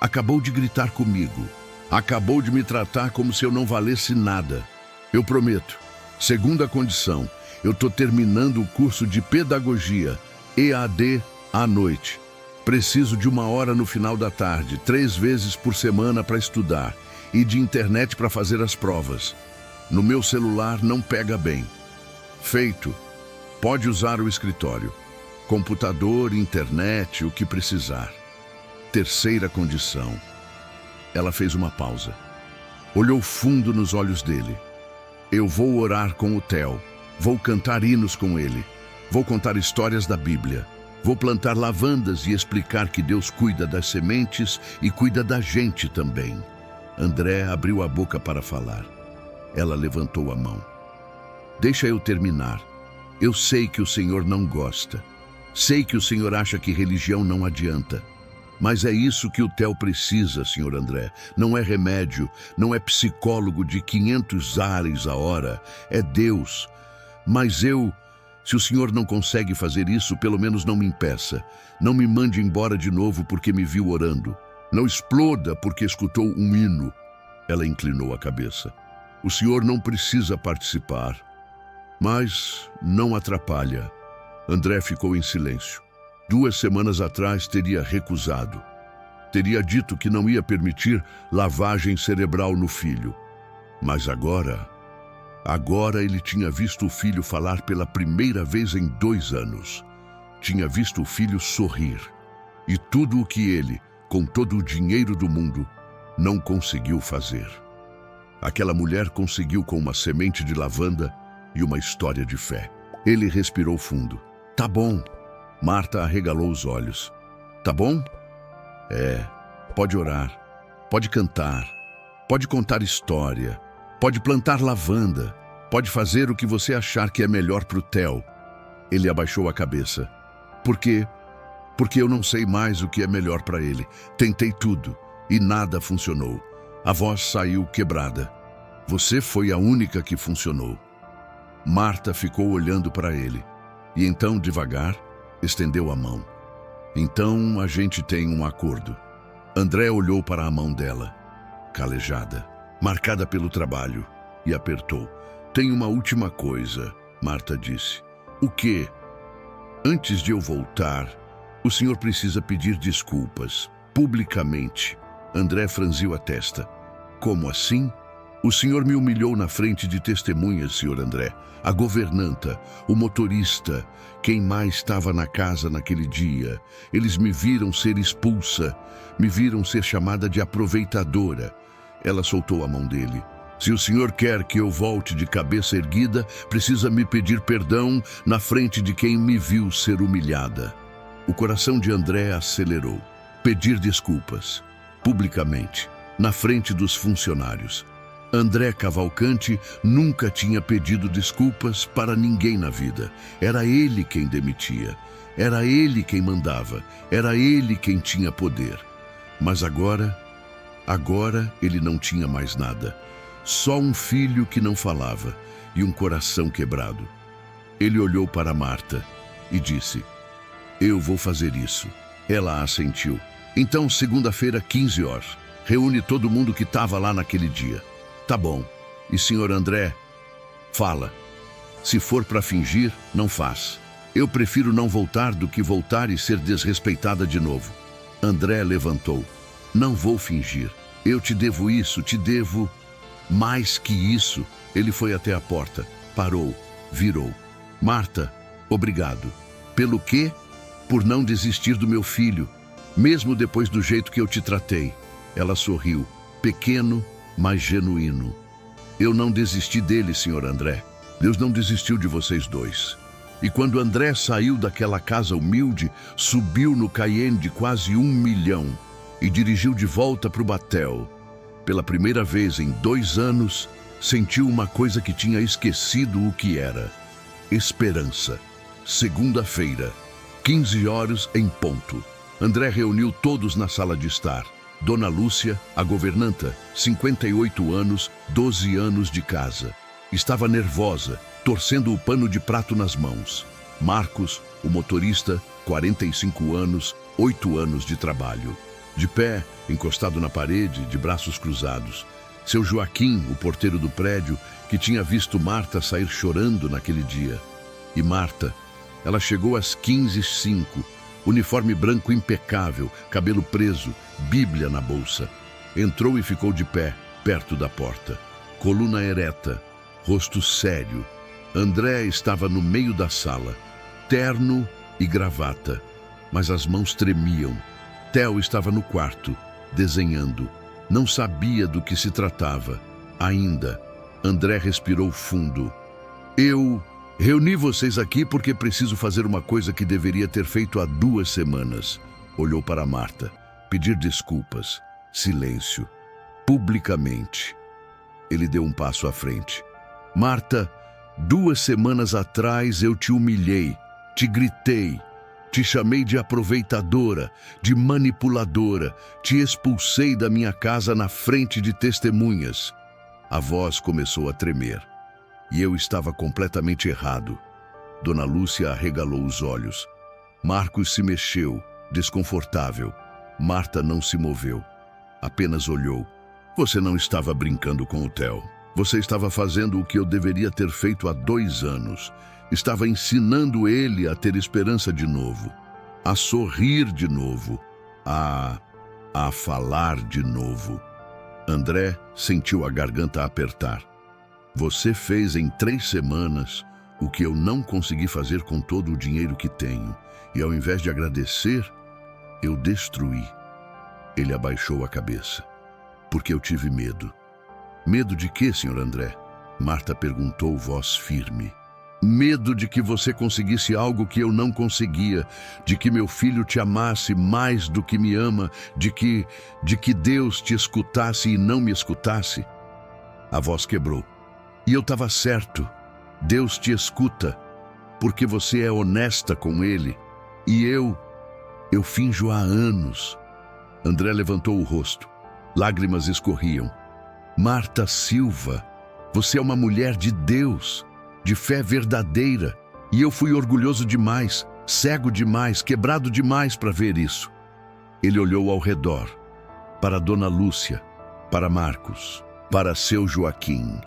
Speaker 1: Acabou de gritar comigo. Acabou de me tratar como se eu não valesse nada. Eu prometo. Segunda condição. Eu estou terminando o curso de pedagogia, EAD, à noite. Preciso de 1 hora no final da tarde, 3 vezes por semana para estudar e de internet para fazer as provas. No meu celular não pega bem. Feito. Pode usar o escritório. Computador, internet, o que precisar. Terceira condição. Ela fez uma pausa. Olhou fundo nos olhos dele. Eu vou orar com o Theo. Vou cantar hinos com ele. Vou contar histórias da Bíblia. Vou plantar lavandas e explicar que Deus cuida das sementes e cuida da gente também. André abriu a boca para falar. Ela levantou a mão. Deixa eu terminar. Eu sei que o senhor não gosta. Sei que o senhor acha que religião não adianta. Mas é isso que o Theo precisa, senhor André. Não é remédio, não é psicólogo de 500 ares a hora. É Deus. Mas se o senhor não consegue fazer isso, pelo menos não me impeça. Não me mande embora de novo porque me viu orando. Não exploda porque escutou um hino. Ela inclinou a cabeça. O senhor não precisa participar. Mas não atrapalha. André ficou em silêncio. 2 semanas atrás teria recusado. Teria dito que não ia permitir lavagem cerebral no filho. Mas agora ele tinha visto o filho falar pela primeira vez em 2 anos. Tinha visto o filho sorrir. E tudo o que ele, com todo o dinheiro do mundo, não conseguiu fazer. Aquela mulher conseguiu com uma semente de lavanda e uma história de fé. Ele respirou fundo. Tá bom. Marta arregalou os olhos. Tá bom? Pode orar, pode cantar, pode contar história, pode plantar lavanda, pode fazer o que você achar que é melhor pro Theo. Ele abaixou a cabeça. Por quê? Porque eu não sei mais o que é melhor para ele. Tentei tudo e nada funcionou. A voz saiu quebrada. Você foi a única que funcionou. Marta ficou olhando para ele e então, devagar, estendeu a mão. Então a gente tem um acordo. André olhou para a mão dela, calejada, marcada pelo trabalho, e apertou. Tem uma última coisa, Marta disse. O quê? Antes de eu voltar, o senhor precisa pedir desculpas, publicamente. André franziu a testa. Como assim? O senhor me humilhou na frente de testemunhas, senhor André. A governanta, o motorista, quem mais estava na casa naquele dia. Eles me viram ser expulsa, me viram ser chamada de aproveitadora. Ela soltou a mão dele. Se o senhor quer que eu volte de cabeça erguida, precisa me pedir perdão na frente de quem me viu ser humilhada. O coração de André acelerou. Pedir desculpas, publicamente, na frente dos funcionários. André Cavalcante nunca tinha pedido desculpas para ninguém na vida. Era ele quem demitia. Era ele quem mandava. Era ele quem tinha poder. Mas agora ele não tinha mais nada. Só um filho que não falava e um coração quebrado. Ele olhou para Marta e disse: eu vou fazer isso. Ela assentiu. Então, segunda-feira, 15 horas. Reúne todo mundo que estava lá naquele dia. Tá bom. E senhor André, fala. Se for para fingir, não faz. Eu prefiro não voltar do que voltar e ser desrespeitada de novo. André levantou. Não vou fingir. Eu te devo isso, te devo... Mais que isso. Ele foi até a porta. Parou. Virou. Marta, obrigado. Pelo quê? Por não desistir do meu filho, mesmo depois do jeito que eu te tratei. Ela sorriu. Pequeno, mas genuíno. Eu não desisti dele, senhor André. Deus não desistiu de vocês dois. E quando André saiu daquela casa humilde, subiu no Cayenne de quase 1 milhão e dirigiu de volta para o Batel. Pela primeira vez em 2 anos, sentiu uma coisa que tinha esquecido o que era. Esperança. Segunda-feira, 15 horas em ponto. André reuniu todos na sala de estar. Dona Lúcia, a governanta, 58 anos, 12 anos de casa. Estava nervosa, torcendo o pano de prato nas mãos. Marcos, o motorista, 45 anos, 8 anos de trabalho. De pé, encostado na parede, de braços cruzados. Seu Joaquim, o porteiro do prédio, que tinha visto Marta sair chorando naquele dia. E Marta, ela chegou às 15h05, uniforme branco impecável, cabelo preso, Bíblia na bolsa. Entrou e ficou de pé, perto da porta. Coluna ereta, rosto sério. André estava no meio da sala, terno e gravata, mas as mãos tremiam. Theo estava no quarto, desenhando. Não sabia do que se tratava. Ainda. André respirou fundo. Eu reuni vocês aqui porque preciso fazer uma coisa que deveria ter feito há 2 semanas. Olhou para Marta. Pedir desculpas. Silêncio. Publicamente. Ele deu um passo à frente. Marta, 2 semanas atrás eu te humilhei, te gritei, te chamei de aproveitadora, de manipuladora, te expulsei da minha casa na frente de testemunhas. A voz começou a tremer. E eu estava completamente errado. Dona Lúcia arregalou os olhos. Marcos se mexeu, desconfortável. Marta não se moveu. Apenas olhou. Você não estava brincando com o Theo. Você estava fazendo o que eu deveria ter feito há 2 anos. Estava ensinando ele a ter esperança de novo, a sorrir de novo, a falar de novo. André sentiu a garganta apertar. Você fez em 3 semanas o que eu não consegui fazer com todo o dinheiro que tenho. E ao invés de agradecer, eu destruí. Ele abaixou a cabeça. Porque eu tive medo. Medo de quê, senhor André? Marta perguntou, voz firme. Medo de que você conseguisse algo que eu não conseguia, de que meu filho te amasse mais do que me ama, de que Deus te escutasse e não me escutasse. A voz quebrou. E eu estava certo. Deus te escuta, porque você é honesta com Ele. E eu finjo há anos. André levantou o rosto. Lágrimas escorriam. Marta Silva, você é uma mulher de Deus, de fé verdadeira, e eu fui orgulhoso demais. cego demais, quebrado demais para ver isso. Ele olhou ao redor, para Dona Lúcia, para Marcos, para seu Joaquim.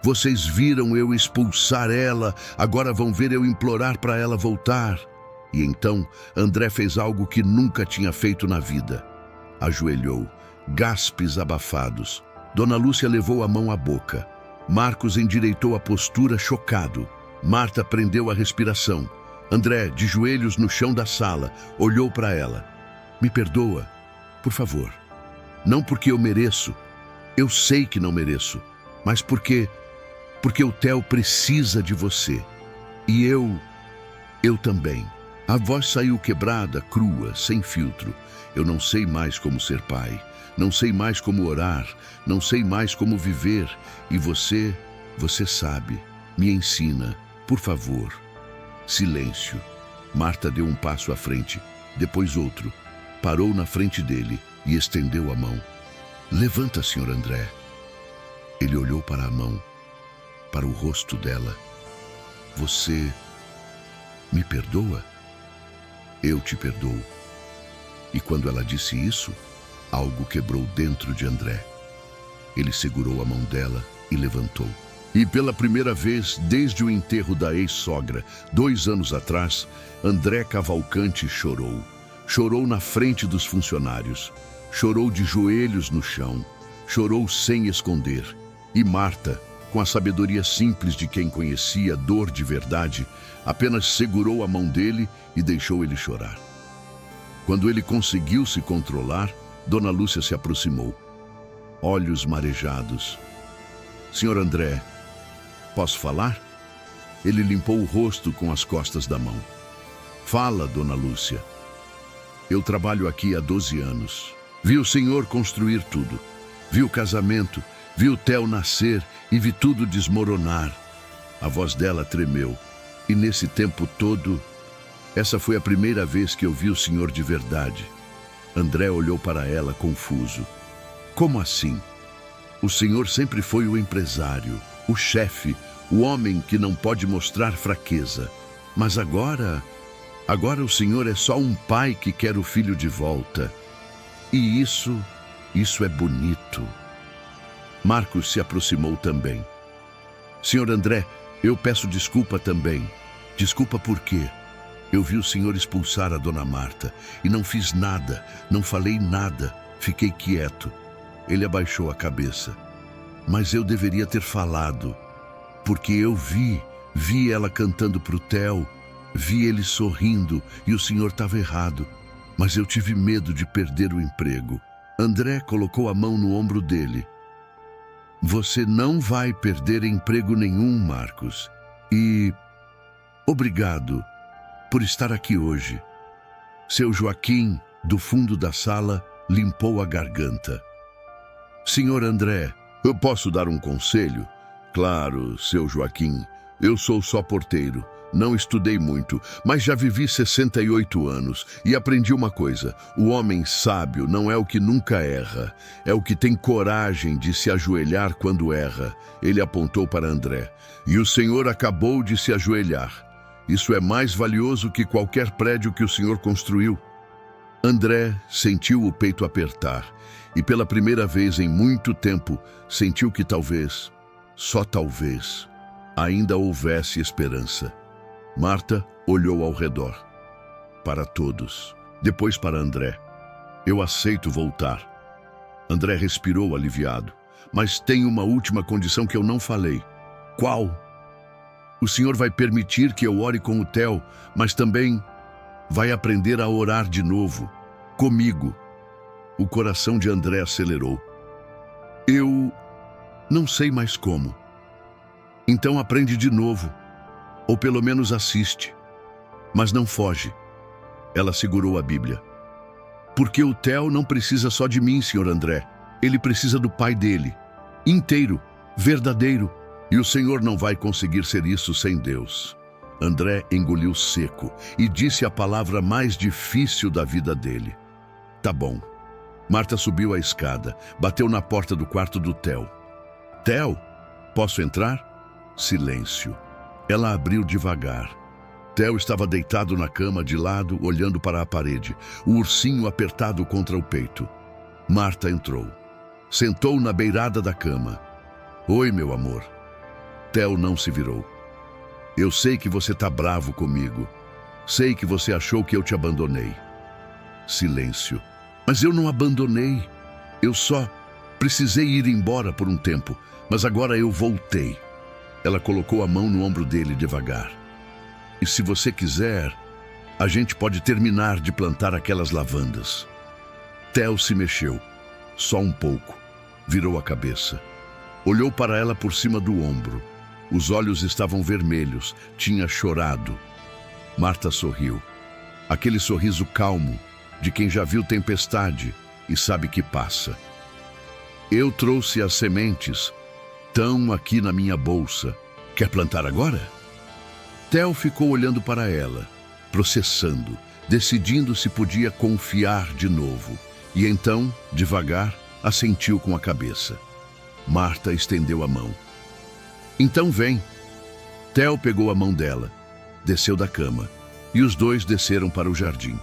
Speaker 1: Vocês viram eu expulsar ela, agora vão ver eu implorar para ela voltar. E então André fez algo que nunca tinha feito na vida. Ajoelhou, gaspes abafados. Dona Lúcia levou a mão à boca. Marcos endireitou a postura, chocado. Marta prendeu a respiração. André, de joelhos no chão da sala, olhou para ela. Me perdoa, por favor. Não porque eu mereço. Eu sei que não mereço. Mas porque o Theo precisa de você. E eu também. A voz saiu quebrada, crua, sem filtro. Eu não sei mais como ser pai. Não sei mais como orar. Não sei mais como viver. E você sabe. Me ensina, por favor. Silêncio. Marta deu um passo à frente, depois outro. Parou na frente dele e estendeu a mão. Levanta, Sr. André. Ele olhou para a mão, para o rosto dela. Você me perdoa? Eu te perdoo. E quando ela disse isso, algo quebrou dentro de André. Ele segurou a mão dela e levantou. E pela primeira vez, desde o enterro da ex-sogra, 2 anos atrás, André Cavalcante chorou. Chorou na frente dos funcionários. Chorou de joelhos no chão. Chorou sem esconder. E Marta, com a sabedoria simples de quem conhecia a dor de verdade, apenas segurou a mão dele e deixou ele chorar. Quando ele conseguiu se controlar, Dona Lúcia se aproximou. Olhos marejados. Senhor André, posso falar? Ele limpou o rosto com as costas da mão. Fala, Dona Lúcia. Eu trabalho aqui há 12 anos. Vi o senhor construir tudo. Vi o casamento, vi o Theo nascer e vi tudo desmoronar. A voz dela tremeu. E nesse tempo todo, essa foi a primeira vez que eu vi o senhor de verdade. André olhou para ela confuso. Como assim? O senhor sempre foi o empresário, o chefe, o homem que não pode mostrar fraqueza. Mas agora o senhor é só um pai que quer o filho de volta. E isso é bonito. Marcos se aproximou também. Senhor André, eu peço desculpa também. Desculpa por quê? Eu vi o senhor expulsar a Dona Marta e não fiz nada, não falei nada, fiquei quieto. Ele abaixou a cabeça. Mas eu deveria ter falado, porque eu vi ela cantando pro Theo, vi ele sorrindo e o senhor estava errado. Mas eu tive medo de perder o emprego. André colocou a mão no ombro dele. Você não vai perder emprego nenhum, Marcos. E obrigado por estar aqui hoje. Seu Joaquim, do fundo da sala, limpou a garganta. Senhor André, eu posso dar um conselho? Claro, seu Joaquim. Eu sou só porteiro. Não estudei muito, mas já vivi 68 anos e aprendi uma coisa. O homem sábio não é o que nunca erra, é o que tem coragem de se ajoelhar quando erra. Ele apontou para André. E o senhor acabou de se ajoelhar. Isso é mais valioso que qualquer prédio que o senhor construiu. André sentiu o peito apertar e pela primeira vez em muito tempo sentiu que talvez, só talvez, ainda houvesse esperança. Marta olhou ao redor, para todos, depois para André. Eu aceito voltar. André respirou aliviado. Mas tem uma última condição que eu não falei. Qual? O senhor vai permitir que eu ore com o Theo, mas também vai aprender a orar de novo, comigo. O coração de André acelerou. Eu não sei mais como. Então aprende de novo. Ou pelo menos assiste. Mas não foge. Ela segurou a Bíblia. Porque o Theo não precisa só de mim, Sr. André. Ele precisa do pai dele. Inteiro, verdadeiro. E o Senhor não vai conseguir ser isso sem Deus. André engoliu seco e disse a palavra mais difícil da vida dele. Tá bom. Marta subiu a escada, bateu na porta do quarto do Theo. Theo, posso entrar? Silêncio. Ela abriu devagar. Theo estava deitado na cama de lado, olhando para a parede, o ursinho apertado contra o peito. Marta entrou. Sentou na beirada da cama. Oi, meu amor. Theo não se virou. Eu sei que você tá bravo comigo. Sei que você achou que eu te abandonei. Silêncio. Mas eu não abandonei. Eu só precisei ir embora por um tempo, mas agora eu voltei. Ela colocou a mão no ombro dele devagar. E se você quiser, a gente pode terminar de plantar aquelas lavandas. Theo se mexeu. Só um pouco. Virou a cabeça. Olhou para ela por cima do ombro. Os olhos estavam vermelhos. Tinha chorado. Marta sorriu. Aquele sorriso calmo, de quem já viu tempestade e sabe que passa. Eu trouxe as sementes. Estão aqui na minha bolsa. Quer plantar agora? Theo ficou olhando para ela, processando, decidindo se podia confiar de novo. E então, devagar, assentiu com a cabeça. Marta estendeu a mão. Então vem. Theo pegou a mão dela, desceu da cama, e os dois desceram para o jardim.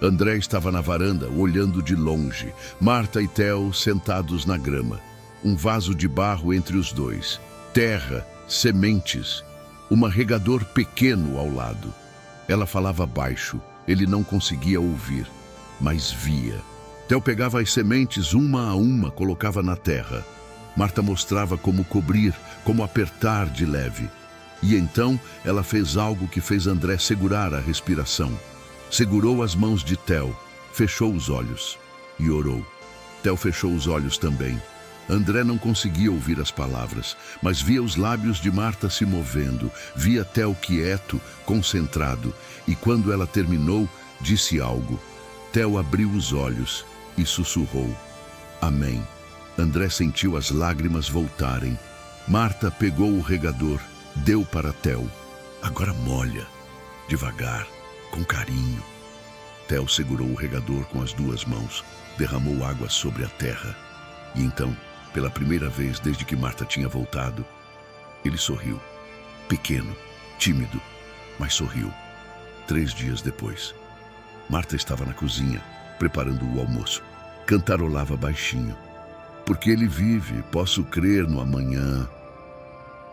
Speaker 1: André estava na varanda, olhando de longe. Marta e Theo sentados na grama. Um vaso de barro entre os dois. Terra, sementes. Um regador pequeno ao lado. Ela falava baixo. Ele não conseguia ouvir, mas via. Theo pegava as sementes uma a uma, colocava na terra. Marta mostrava como cobrir, como apertar de leve. E então ela fez algo que fez André segurar a respiração. Segurou as mãos de Theo, fechou os olhos e orou. Theo fechou os olhos também. André não conseguia ouvir as palavras, mas via os lábios de Marta se movendo, via Theo quieto, concentrado, e quando ela terminou, disse algo. Theo abriu os olhos e sussurrou. Amém. André sentiu as lágrimas voltarem. Marta pegou o regador, deu para Theo. Agora molha, devagar, com carinho. Theo segurou o regador com as duas mãos, derramou água sobre a terra. E então, pela primeira vez desde que Marta tinha voltado, ele sorriu. Pequeno, tímido, mas sorriu. 3 dias depois, Marta estava na cozinha, preparando o almoço. Cantarolava baixinho. Porque ele vive, posso crer no amanhã.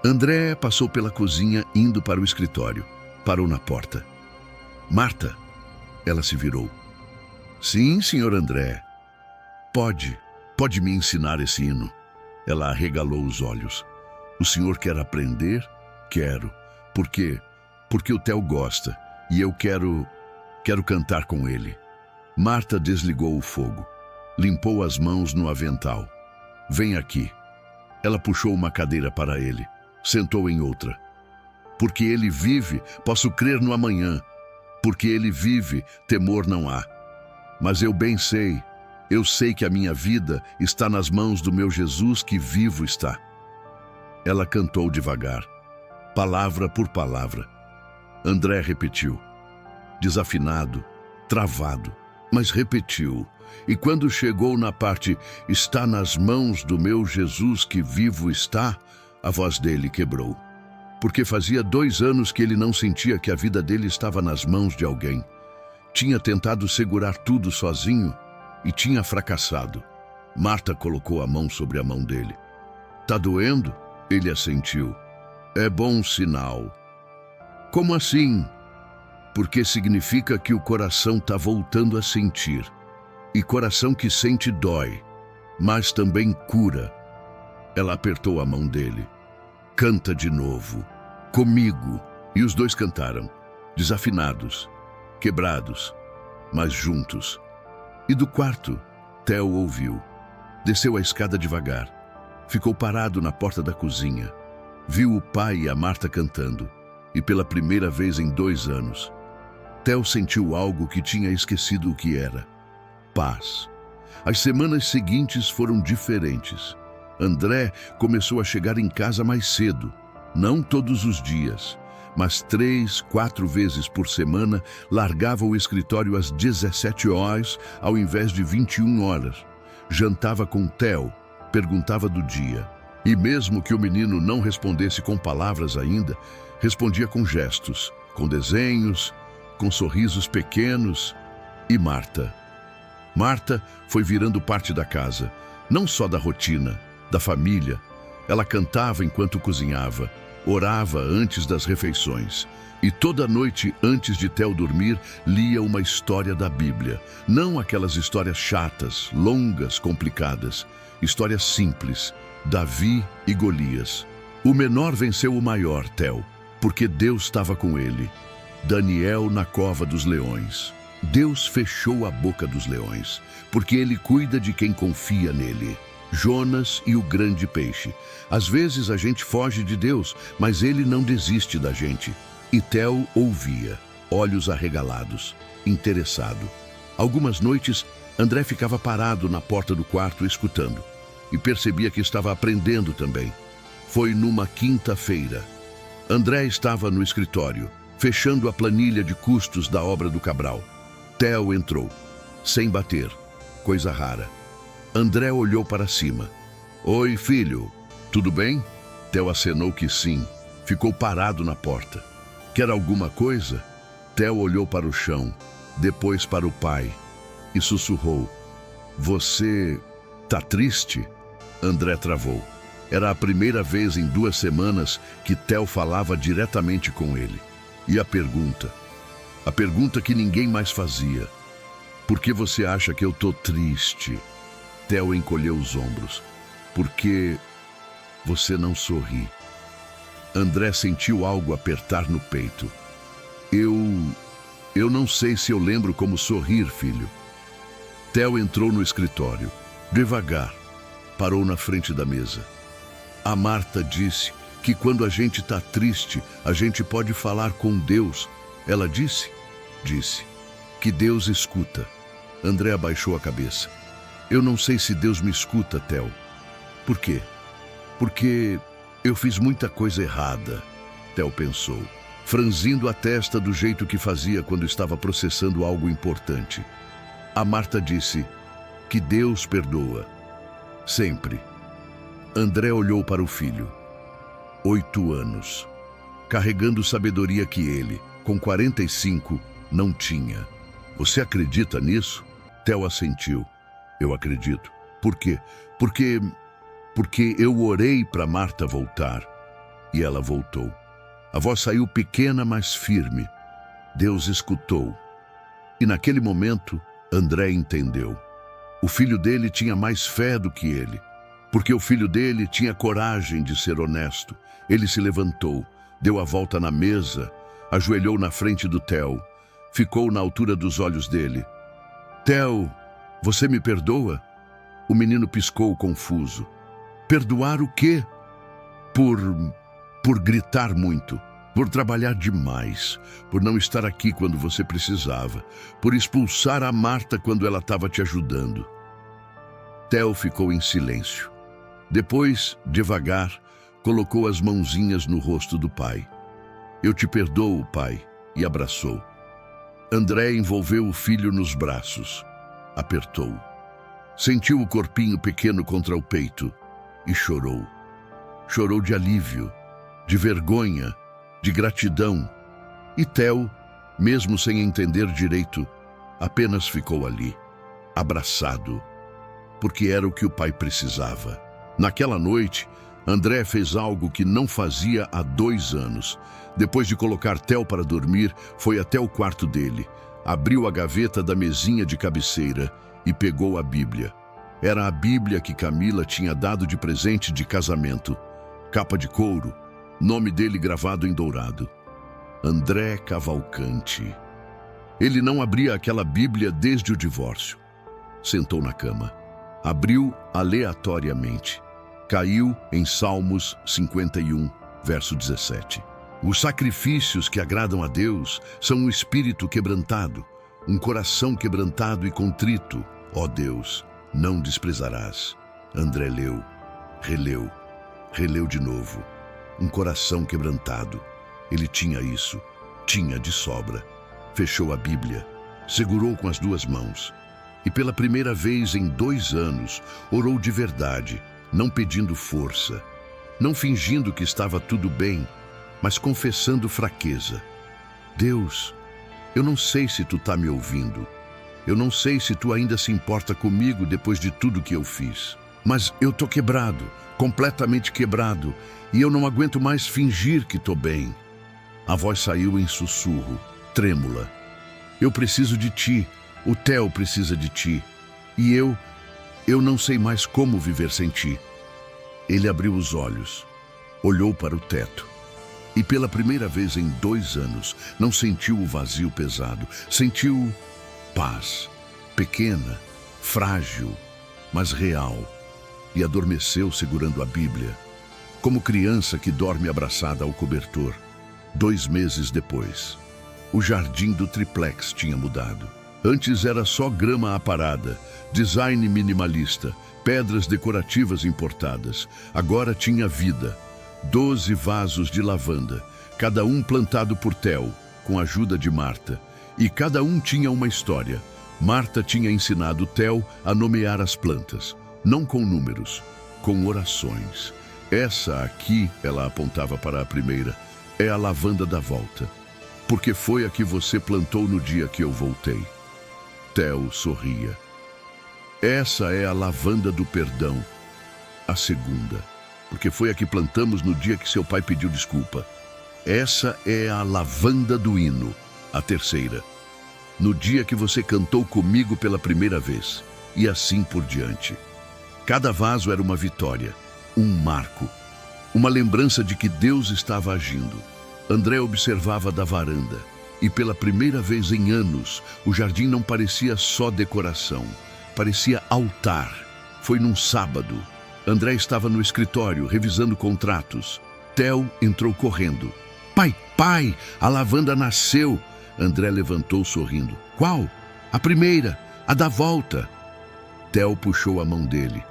Speaker 1: André passou pela cozinha, indo para o escritório. Parou na porta. Marta, ela se virou. Sim, senhor André. Pode me ensinar esse hino? Ela arregalou os olhos. O senhor quer aprender? Quero. Por quê? Porque o Theo gosta e eu quero cantar com ele. Marta desligou o fogo. Limpou as mãos no avental. Vem aqui. Ela puxou uma cadeira para ele. Sentou em outra. Porque ele vive, posso crer no amanhã. Porque ele vive, temor não há. Mas eu bem sei, eu sei que a minha vida está nas mãos do meu Jesus que vivo está. Ela cantou devagar, palavra por palavra. André repetiu, desafinado, travado, mas repetiu. E quando chegou na parte, está nas mãos do meu Jesus que vivo está, a voz dele quebrou. Porque fazia 2 anos que ele não sentia que a vida dele estava nas mãos de alguém. Tinha tentado segurar tudo sozinho e tinha fracassado. Marta colocou a mão sobre a mão dele. Tá doendo? Ele assentiu. É bom sinal. Como assim? Porque significa que o coração tá voltando a sentir. E coração que sente dói, mas também cura. Ela apertou a mão dele. Canta de novo, comigo. E os dois cantaram, desafinados, quebrados, mas juntos. E do quarto, Theo ouviu. Desceu a escada devagar. Ficou parado na porta da cozinha. Viu o pai e a Marta cantando. E pela primeira vez em 2 anos, Theo sentiu algo que tinha esquecido o que era. Paz. As semanas seguintes foram diferentes. André começou a chegar em casa mais cedo. Não todos os dias, mas 3, 4 vezes por semana largava o escritório às 17 horas ao invés de 21 horas. Jantava com Theo, perguntava do dia. E mesmo que o menino não respondesse com palavras ainda, respondia com gestos, com desenhos, com sorrisos pequenos, e Marta. Marta foi virando parte da casa, não só da rotina, da família. Ela cantava enquanto cozinhava, orava antes das refeições. E toda noite, antes de Theo dormir, lia uma história da Bíblia. Não aquelas histórias chatas, longas, complicadas. Histórias simples. Davi e Golias. O menor venceu o maior, Theo, porque Deus estava com ele. Daniel na cova dos leões. Deus fechou a boca dos leões, porque ele cuida de quem confia nele. Jonas e o grande peixe. Às vezes a gente foge de Deus, mas ele não desiste da gente. E Theo ouvia, olhos arregalados, interessado. Algumas noites, André ficava parado na porta do quarto escutando. E percebia que estava aprendendo também. Foi numa quinta-feira. André estava no escritório, fechando a planilha de custos da obra do Cabral. Theo entrou, sem bater, coisa rara. André olhou para cima. Oi, filho, tudo bem? Theo acenou que sim. Ficou parado na porta. Quer alguma coisa? Theo olhou para o chão, depois para o pai e sussurrou. Você tá triste? André travou. Era a primeira vez em 2 semanas que Theo falava diretamente com ele. E a pergunta que ninguém mais fazia. Por que você acha que eu tô triste? Theo encolheu os ombros. Porque você não sorri. André sentiu algo apertar no peito. Eu não sei se eu lembro como sorrir, filho. Theo entrou no escritório. Devagar. Parou na frente da mesa. A Marta disse que quando a gente está triste, a gente pode falar com Deus. Ela disse? Disse. Que Deus escuta. André abaixou a cabeça. Eu não sei se Deus me escuta, Theo. Por quê? Porque eu fiz muita coisa errada, Theo pensou, franzindo a testa do jeito que fazia quando estava processando algo importante. A Marta disse que Deus perdoa. Sempre. André olhou para o filho. 8 anos. Carregando sabedoria que ele, com 45, não tinha. Você acredita nisso? Theo assentiu. Eu acredito. Por quê? Porque eu orei para Marta voltar. E ela voltou. A voz saiu pequena, mas firme. Deus escutou. E naquele momento, André entendeu. O filho dele tinha mais fé do que ele. Porque o filho dele tinha coragem de ser honesto. Ele se levantou, deu a volta na mesa, ajoelhou na frente do Theo. Ficou na altura dos olhos dele. Theo, você me perdoa? O menino piscou confuso. Perdoar o quê? Por gritar muito, por trabalhar demais, por não estar aqui quando você precisava, por expulsar a Marta quando ela estava te ajudando. Theo ficou em silêncio. Depois, devagar, colocou as mãozinhas no rosto do pai. Eu te perdoo, pai, e abraçou. André envolveu o filho nos braços. Apertou. Sentiu o corpinho pequeno contra o peito e chorou. Chorou de alívio, de vergonha, de gratidão. E Theo, mesmo sem entender direito, apenas ficou ali, abraçado, porque era o que o pai precisava. Naquela noite, André fez algo que não fazia há 2 anos. Depois de colocar Theo para dormir, foi até o quarto dele, abriu a gaveta da mesinha de cabeceira e pegou a Bíblia. Era a Bíblia que Camila tinha dado de presente de casamento. Capa de couro, nome dele gravado em dourado. André Cavalcante. Ele não abria aquela Bíblia desde o divórcio. Sentou na cama. Abriu aleatoriamente. Caiu em Salmos 51, verso 17. Os sacrifícios que agradam a Deus são um espírito quebrantado, um coração quebrantado e contrito. Ó Deus, não desprezarás. André leu, releu de novo. Um coração quebrantado. Ele tinha isso, tinha de sobra. Fechou a Bíblia, segurou com as 2 mãos. E pela primeira vez em 2 anos, orou de verdade, não pedindo força, não fingindo que estava tudo bem, mas confessando fraqueza. Deus, eu não sei se tu tá me ouvindo. Eu não sei se tu ainda se importa comigo depois de tudo que eu fiz. Mas eu tô quebrado, completamente quebrado, e eu não aguento mais fingir que tô bem. A voz saiu em sussurro, trêmula. Eu preciso de ti, o Theo precisa de ti. E eu não sei mais como viver sem ti. Ele abriu os olhos, olhou para o teto. E pela primeira vez em 2 anos, não sentiu o vazio pesado. Sentiu paz, pequena, frágil, mas real. E adormeceu segurando a Bíblia, como criança que dorme abraçada ao cobertor. 2 meses depois, o jardim do triplex tinha mudado. Antes era só grama aparada, design minimalista, pedras decorativas importadas. Agora tinha vida. 12 vasos de lavanda, cada um plantado por Theo, com a ajuda de Marta. E cada um tinha uma história. Marta tinha ensinado Theo a nomear as plantas, não com números, com orações. Essa aqui, ela apontava para a primeira, é a lavanda da volta, porque foi a que você plantou no dia que eu voltei. Theo sorria. Essa é a lavanda do perdão, a segunda, porque foi a que plantamos no dia que seu pai pediu desculpa. Essa é a lavanda do hino, a terceira, no dia que você cantou comigo pela primeira vez, e assim por diante. Cada vaso era uma vitória, um marco, uma lembrança de que Deus estava agindo. André observava da varanda, e pela primeira vez em anos, o jardim não parecia só decoração, parecia altar. Foi num sábado. André estava no escritório, revisando contratos. Theo entrou correndo. Pai, a lavanda nasceu! André levantou sorrindo. Qual? A primeira, a da volta. Theo puxou a mão dele.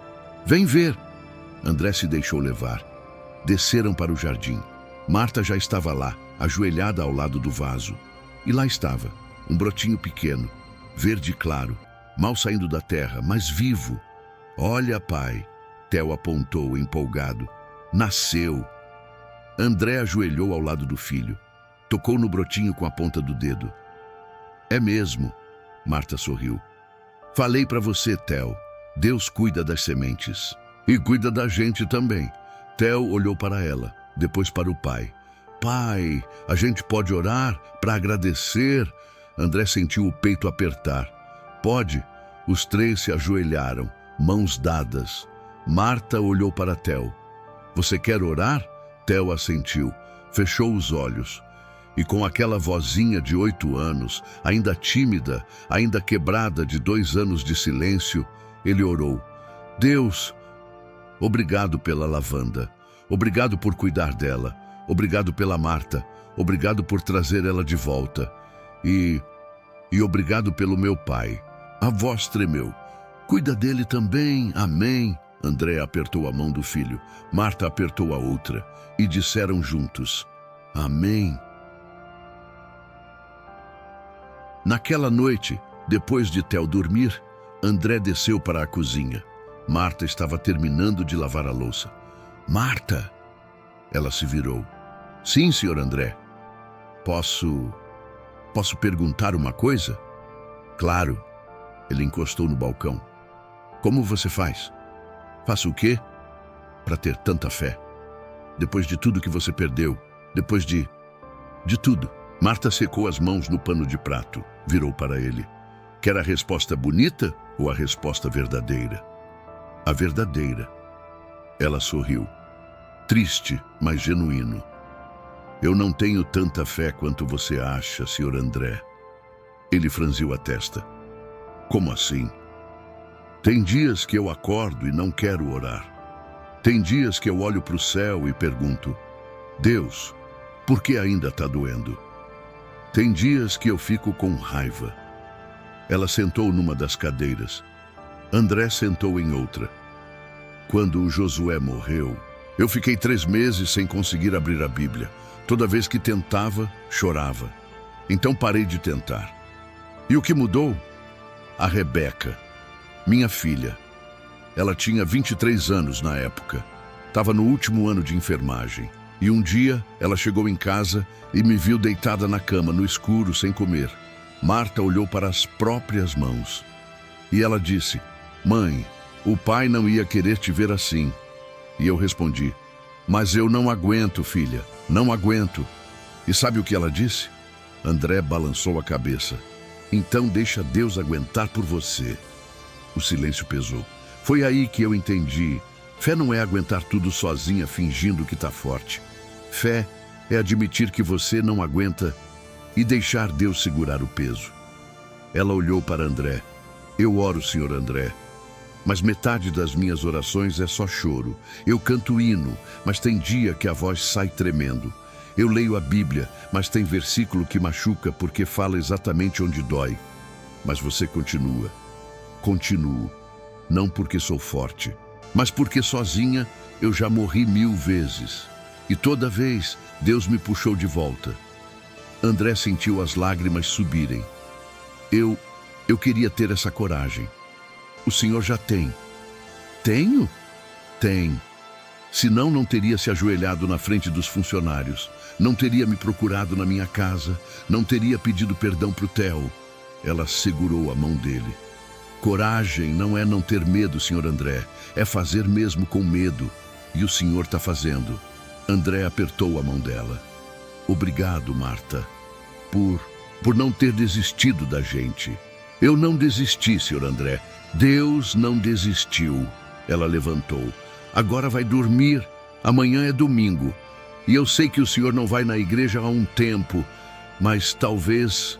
Speaker 1: Vem ver. André se deixou levar. Desceram para o jardim. Marta já estava lá, ajoelhada ao lado do vaso. E lá estava, um brotinho pequeno, verde claro, mal saindo da terra, mas vivo. Olha, pai, Theo apontou empolgado. Nasceu. André ajoelhou ao lado do filho. Tocou no brotinho com a ponta do dedo. É mesmo, Marta sorriu. Falei para você, Theo. Deus cuida das sementes. E cuida da gente também. Theo olhou para ela, depois para o pai. Pai, a gente pode orar para agradecer? André sentiu o peito apertar. Pode. Os 3 se ajoelharam, mãos dadas. Marta olhou para Theo. Você quer orar? Theo assentiu, fechou os olhos. E com aquela vozinha de 8 anos, ainda tímida, ainda quebrada de 2 anos de silêncio, ele orou. Deus, obrigado pela lavanda. Obrigado por cuidar dela. Obrigado pela Marta. Obrigado por trazer ela de volta. E obrigado pelo meu pai. A voz tremeu. Cuida dele também, amém. André apertou a mão do filho. Marta apertou a outra. E disseram juntos, amém. Naquela noite, depois de Theo dormir, André desceu para a cozinha. Marta estava terminando de lavar a louça. Marta! Ela se virou. Sim, senhor André. Posso perguntar uma coisa? Claro. Ele encostou no balcão. Como você faz? Faço o quê? Para ter tanta fé. Depois de tudo que você perdeu. Depois de tudo. Marta secou as mãos no pano de prato. Virou para ele. Quer a resposta bonita ou a resposta verdadeira? A verdadeira. Ela sorriu. Triste, mas genuíno. Eu não tenho tanta fé quanto você acha, senhor André. Ele franziu a testa. Como assim? Tem dias que eu acordo e não quero orar. Tem dias que eu olho para o céu e pergunto, Deus, por que ainda está doendo? Tem dias que eu fico com raiva. Ela sentou numa das cadeiras. André sentou em outra. Quando o Josué morreu, eu fiquei 3 meses sem conseguir abrir a Bíblia. Toda vez que tentava, chorava. Então parei de tentar. E o que mudou? A Rebeca, minha filha. Ela tinha 23 anos na época. Estava no último ano de enfermagem. E um dia ela chegou em casa e me viu deitada na cama, no escuro, sem comer. Marta olhou para as próprias mãos. E ela disse: "Mãe, o pai não ia querer te ver assim." E eu respondi: "Mas eu não aguento, filha, não aguento." E sabe o que ela disse? André balançou a cabeça. "Então deixa Deus aguentar por você." O silêncio pesou. Foi aí que eu entendi. Fé não é aguentar tudo sozinha fingindo que está forte. Fé é admitir que você não aguenta e deixar Deus segurar o peso. Ela olhou para André. "Eu oro, senhor André, mas metade das minhas orações é só choro. Eu canto hino, mas tem dia que a voz sai tremendo. Eu leio a Bíblia, mas tem versículo que machuca porque fala exatamente onde dói. Mas você continua." "Continuo, não porque sou forte, mas porque sozinha eu já morri 1000 vezes. E toda vez Deus me puxou de volta." André sentiu as lágrimas subirem. Eu queria ter essa coragem." "O senhor já tem." "Tenho?" "Tem. Senão não teria se ajoelhado na frente dos funcionários, não teria me procurado na minha casa, não teria pedido perdão para o Theo." Ela segurou a mão dele. "Coragem não é não ter medo, senhor André, é fazer mesmo com medo. E o senhor está fazendo." André apertou a mão dela. "Obrigado, Marta, por não ter desistido da gente." "Eu não desisti, senhor André. Deus não desistiu." Ela levantou. "Agora vai dormir. Amanhã é domingo. E eu sei que o senhor não vai na igreja há um tempo, mas talvez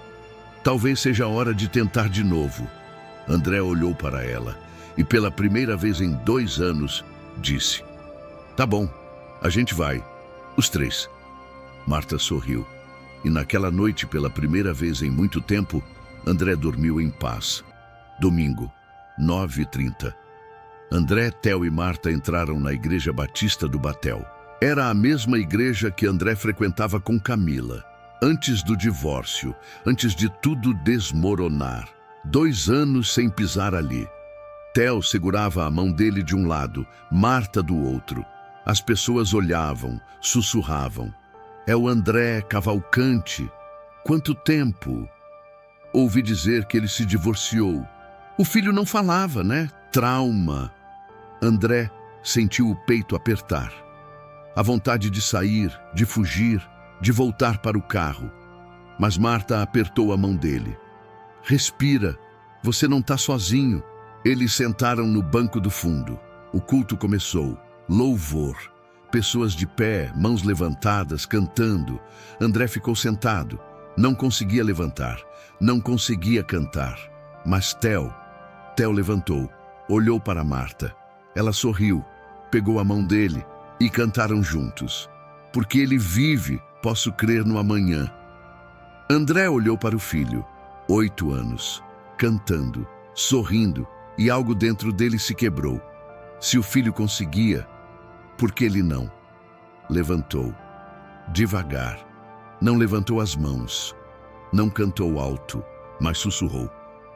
Speaker 1: seja a hora de tentar de novo." André olhou para ela e pela primeira vez em 2 anos disse: "Tá bom, a gente vai, os 3. Marta sorriu. E naquela noite, pela primeira vez em muito tempo, André dormiu em paz. Domingo, 9h30. André, Theo e Marta entraram na Igreja Batista do Batel. Era a mesma igreja que André frequentava com Camila, antes do divórcio, antes de tudo desmoronar. 2 anos sem pisar ali. Theo segurava a mão dele de um lado, Marta do outro. As pessoas olhavam, sussurravam: "É o André Cavalcante. Quanto tempo?" Ouvi dizer que ele se divorciou. O filho não falava, né? Trauma. André sentiu o peito apertar. A vontade de sair, de fugir, de voltar para o carro. Mas Marta apertou a mão dele. "Respira, você não está sozinho." Eles sentaram no banco do fundo. O culto começou. Louvor. Pessoas de pé, mãos levantadas, cantando. André ficou sentado. Não conseguia levantar. Não conseguia cantar. Mas Theo levantou, olhou para Marta. Ela sorriu, pegou a mão dele e cantaram juntos. "Porque ele vive, posso crer no amanhã." André olhou para o filho, 8 anos, cantando, sorrindo, e algo dentro dele se quebrou. Se o filho conseguia, por que ele não? Levantou, devagar. Não levantou as mãos. Não cantou alto, mas sussurrou,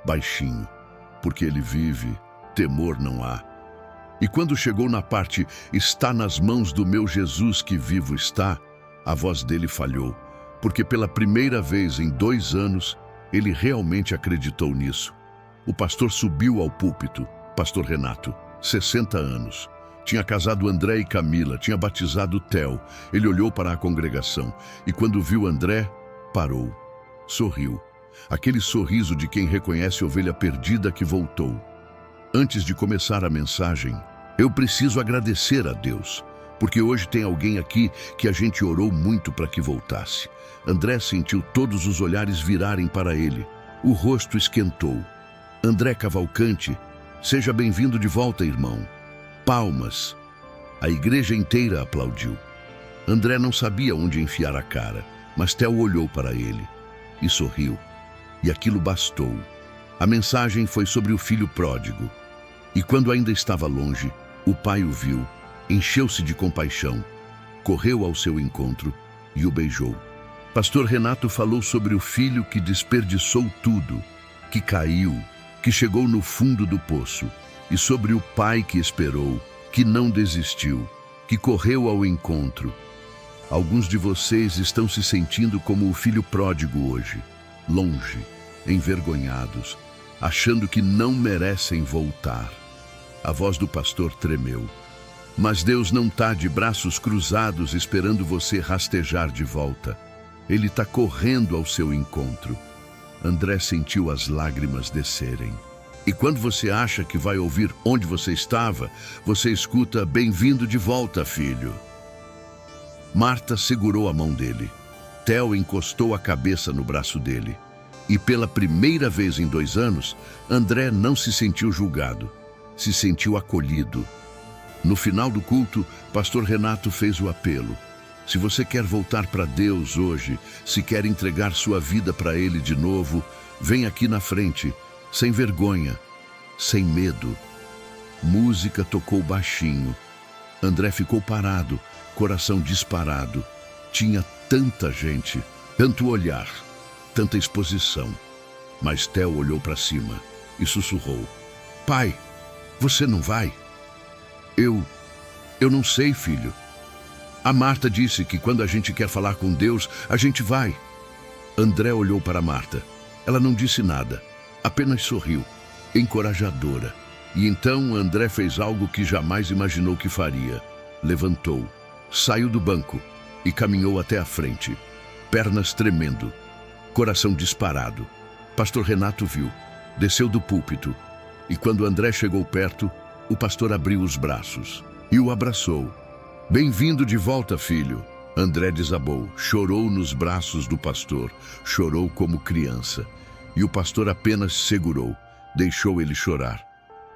Speaker 1: baixinho. "Porque ele vive, temor não há." E quando chegou na parte "Está nas mãos do meu Jesus que vivo está", a voz dele falhou, porque pela primeira vez em 2 anos, ele realmente acreditou nisso. O pastor subiu ao púlpito, pastor Renato, 60 anos. Tinha casado André e Camila, tinha batizado Theo. Ele olhou para a congregação e quando viu André, parou, sorriu. Aquele sorriso de quem reconhece a ovelha perdida que voltou. Antes de começar a mensagem, eu preciso agradecer a Deus, porque hoje tem alguém aqui que a gente orou muito para que voltasse. André sentiu todos os olhares virarem para ele. O rosto esquentou. "André Cavalcante, seja bem-vindo de volta, irmão." Palmas. A igreja inteira aplaudiu. André não sabia onde enfiar a cara, mas Theo olhou para ele e sorriu. E aquilo bastou. A mensagem foi sobre o filho pródigo. E quando ainda estava longe, o pai o viu, encheu-se de compaixão, correu ao seu encontro e o beijou. Pastor Renato falou sobre o filho que desperdiçou tudo, que caiu, que chegou no fundo do poço, e sobre o pai que esperou, que não desistiu, que correu ao encontro. Alguns de vocês estão se sentindo como o filho pródigo hoje, longe, envergonhados, achando que não merecem voltar. A voz do pastor tremeu. Mas Deus não está de braços cruzados esperando você rastejar de volta. Ele está correndo ao seu encontro. André sentiu as lágrimas descerem. E quando você acha que vai ouvir onde você estava, você escuta: "Bem-vindo de volta, filho." Marta segurou a mão dele. Theo encostou a cabeça no braço dele. E pela primeira vez em 2 anos, André não se sentiu julgado. Se sentiu acolhido. No final do culto, pastor Renato fez o apelo. Se você quer voltar para Deus hoje, se quer entregar sua vida para Ele de novo, vem aqui na frente, sem vergonha, sem medo. Música tocou baixinho. André ficou parado, coração disparado. Tinha tanta gente, tanto olhar, tanta exposição. Mas Theo olhou para cima e sussurrou: "Pai, você não vai?" Eu não sei, filho. A Marta disse que quando a gente quer falar com Deus, a gente vai." André olhou para Marta. Ela não disse nada, apenas sorriu, encorajadora. E então André fez algo que jamais imaginou que faria. Levantou, saiu do banco e caminhou até a frente, pernas tremendo, coração disparado. Pastor Renato viu, desceu do púlpito, e quando André chegou perto, o pastor abriu os braços e o abraçou. "Bem-vindo de volta, filho." André desabou, chorou nos braços do pastor, chorou como criança. E o pastor apenas segurou, deixou ele chorar.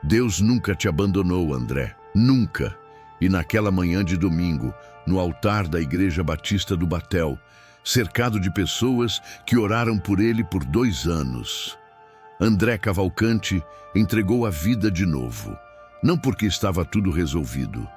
Speaker 1: "Deus nunca te abandonou, André, nunca." E naquela manhã de domingo, no altar da Igreja Batista do Batel, cercado de pessoas que oraram por ele por 2 anos, André Cavalcante entregou a vida de novo. Não porque estava tudo resolvido,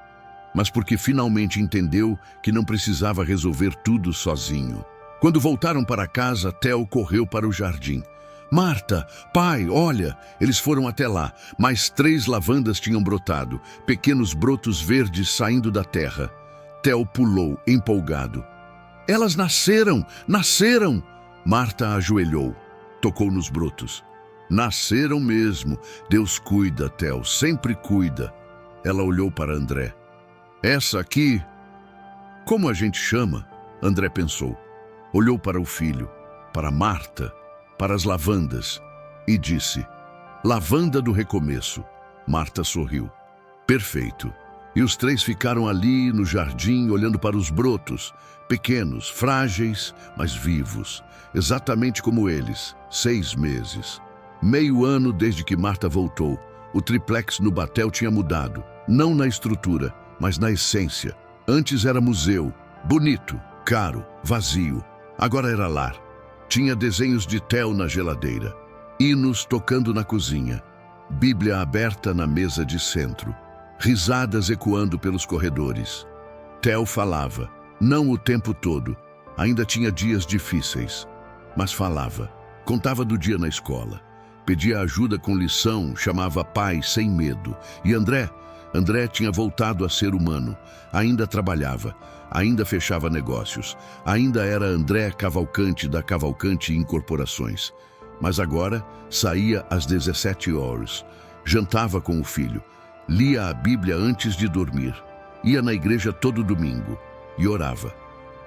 Speaker 1: mas porque finalmente entendeu que não precisava resolver tudo sozinho. Quando voltaram para casa, Theo correu para o jardim. "Marta, pai, olha!" Eles foram até lá, mas 3 lavandas tinham brotado, pequenos brotos verdes saindo da terra. Theo pulou, empolgado. "Elas nasceram! Nasceram!" Marta ajoelhou, tocou nos brotos. "Nasceram mesmo. Deus cuida, Theo, sempre cuida." Ela olhou para André. "Essa aqui, como a gente chama?" André pensou. Olhou para o filho, para Marta, para as lavandas e disse: "Lavanda do recomeço." Marta sorriu. "Perfeito." E os 3 ficaram ali no jardim olhando para os brotos, pequenos, frágeis, mas vivos, exatamente como eles, 6 meses. Meio ano desde que Marta voltou, o triplex no Batel tinha mudado, não na estrutura, mas na essência. Antes era museu, bonito, caro, vazio. Agora era lar. Tinha desenhos de Theo na geladeira, hinos tocando na cozinha, Bíblia aberta na mesa de centro, risadas ecoando pelos corredores. Theo falava, não o tempo todo, ainda tinha dias difíceis, mas falava. Contava do dia na escola, pedia ajuda com lição, chamava pai sem medo. E André tinha voltado a ser humano, ainda trabalhava, ainda fechava negócios, ainda era André Cavalcante da Cavalcante Incorporações. Mas agora saía às 17 horas, jantava com o filho, lia a Bíblia antes de dormir, ia na igreja todo domingo e orava.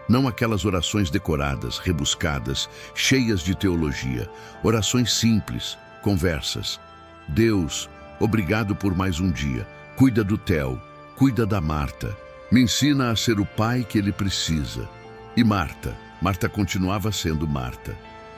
Speaker 1: Não aquelas orações decoradas, rebuscadas, cheias de teologia, orações simples, conversas. Deus, obrigado por mais um dia. Cuida do Theo, cuida da Marta. Me ensina a ser o pai que ele precisa. E Marta continuava sendo Marta.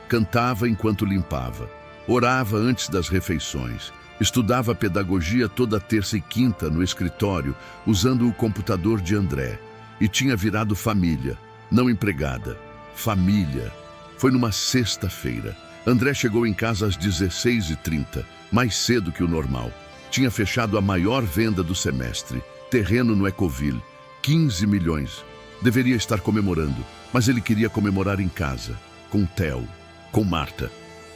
Speaker 1: Cantava enquanto limpava, orava antes das refeições, estudava pedagogia toda terça e quinta no escritório, usando o computador de André. E tinha virado família, não empregada. Família. Foi numa sexta-feira. André chegou em casa às 16h30, mais cedo que o normal. Tinha fechado a maior venda do semestre, terreno no Ecoville, 15 milhões. Deveria estar comemorando, mas ele queria comemorar em casa, com Theo, com Marta.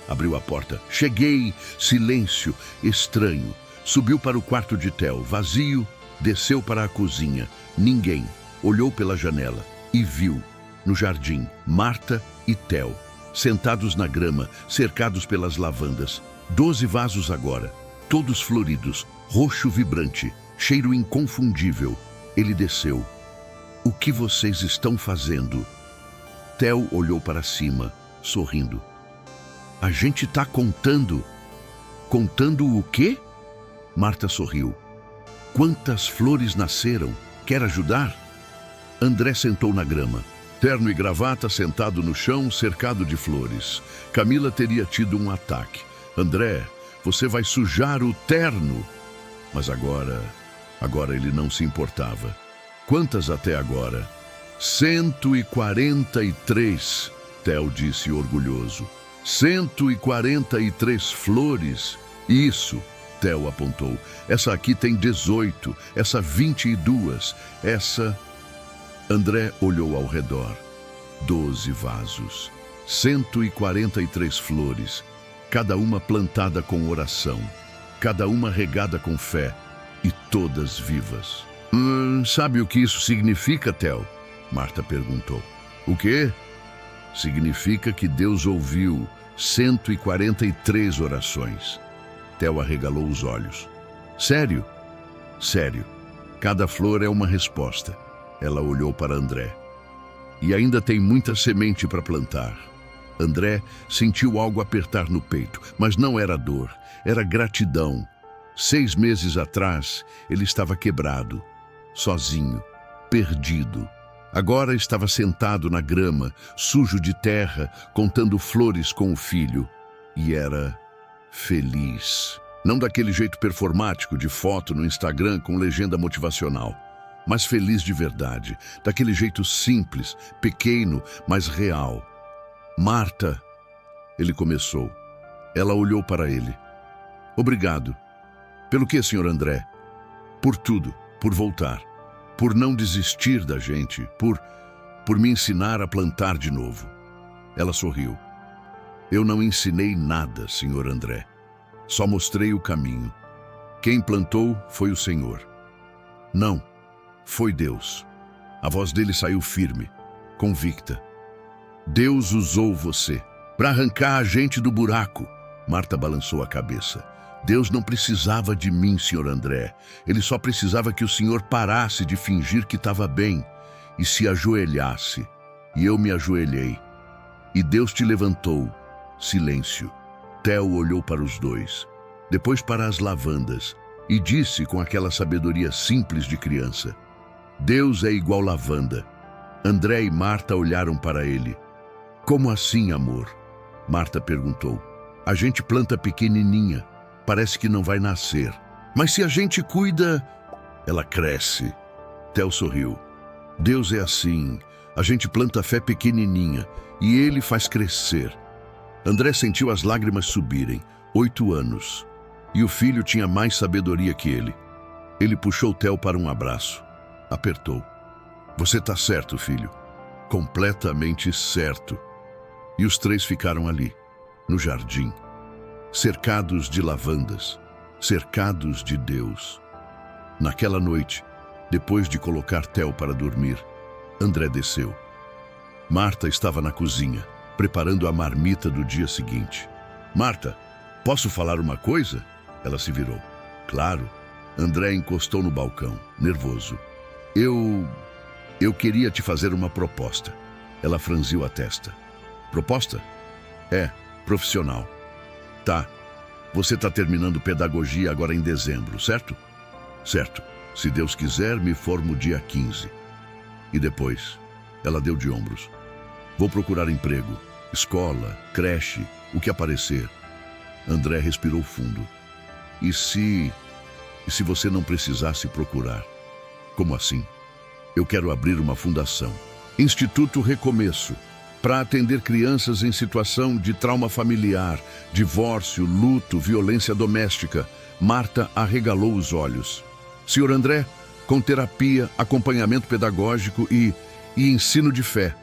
Speaker 1: Abriu a porta. Cheguei. Silêncio. Estranho. Subiu para o quarto de Theo, vazio. Desceu para a cozinha. Ninguém. Olhou pela janela. e viu, no jardim, Marta e Theo, sentados na grama, cercados pelas lavandas. 12 vasos agora, todos floridos, roxo vibrante, cheiro inconfundível. Ele desceu. O que vocês estão fazendo? Theo olhou para cima, sorrindo. A gente está contando. Contando o quê? Marta sorriu. Quantas flores nasceram? Quer ajudar? André sentou na grama. Terno e gravata sentado no chão, cercado de flores. Camila teria tido um ataque. André, você vai sujar o terno. Mas agora ele não se importava. Quantas até agora? 143, Theo disse orgulhoso. 143 flores. Isso, Theo apontou. Essa aqui tem 18, essa 22, essa... André olhou ao redor. 12 vasos, 143 flores, cada uma plantada com oração, cada uma regada com fé, e todas vivas. Sabe o que isso significa, Theo? Marta perguntou. O quê? Significa que Deus ouviu 143 orações. Theo arregalou os olhos. Sério? Sério. Cada flor é uma resposta. Ela olhou para André. E ainda tem muita semente para plantar. André sentiu algo apertar no peito, mas não era dor, era gratidão. 6 meses atrás, ele estava quebrado, sozinho, perdido. Agora estava sentado na grama, sujo de terra, contando flores com o filho. E era feliz. Não daquele jeito performático de foto no Instagram com legenda motivacional, mas feliz de verdade, daquele jeito simples, pequeno, mas real. Marta, ele começou. Ela olhou para ele. Obrigado. Pelo que, Sr. André? Por tudo, por voltar, por não desistir da gente, por me ensinar a plantar de novo. Ela sorriu. Eu não ensinei nada, Sr. André. Só mostrei o caminho. Quem plantou foi o Senhor. Não, foi Deus. A voz dele saiu firme, convicta. Deus usou você para arrancar a gente do buraco. Marta balançou a cabeça. Deus não precisava de mim, Sr. André. Ele só precisava que o senhor parasse de fingir que estava bem e se ajoelhasse. E eu me ajoelhei. E Deus te levantou. Silêncio. Theo olhou para os dois, depois para as lavandas, e disse com aquela sabedoria simples de criança: Deus é igual lavanda. André e Marta olharam para ele. Como assim, amor? Marta perguntou. A gente planta pequenininha. Parece que não vai nascer. Mas se a gente cuida, ela cresce. Theo sorriu. Deus é assim. A gente planta fé pequenininha e ele faz crescer. André sentiu as lágrimas subirem. 8 anos. E o filho tinha mais sabedoria que ele. Ele puxou Theo para um abraço. Apertou. Você está certo, filho. Completamente certo. E os 3 ficaram ali, no jardim, cercados de lavandas, cercados de Deus. Naquela noite, depois de colocar Theo para dormir, André desceu. Marta estava na cozinha, preparando a marmita do dia seguinte. Marta, posso falar uma coisa? Ela se virou. Claro. André encostou no balcão, nervoso. Eu queria te fazer uma proposta. Ela franziu a testa. Proposta? É, profissional. Tá. Você está terminando pedagogia agora em dezembro, certo? Certo. Se Deus quiser, me formo dia 15. E depois? Ela deu de ombros. Vou procurar emprego, escola, creche, o que aparecer. André respirou fundo. E se você não precisasse procurar? Como assim? Eu quero abrir uma fundação. Instituto Recomeço, para atender crianças em situação de trauma familiar, divórcio, luto, violência doméstica. Marta arregalou os olhos. Sr. André, com terapia, acompanhamento pedagógico e ensino de fé.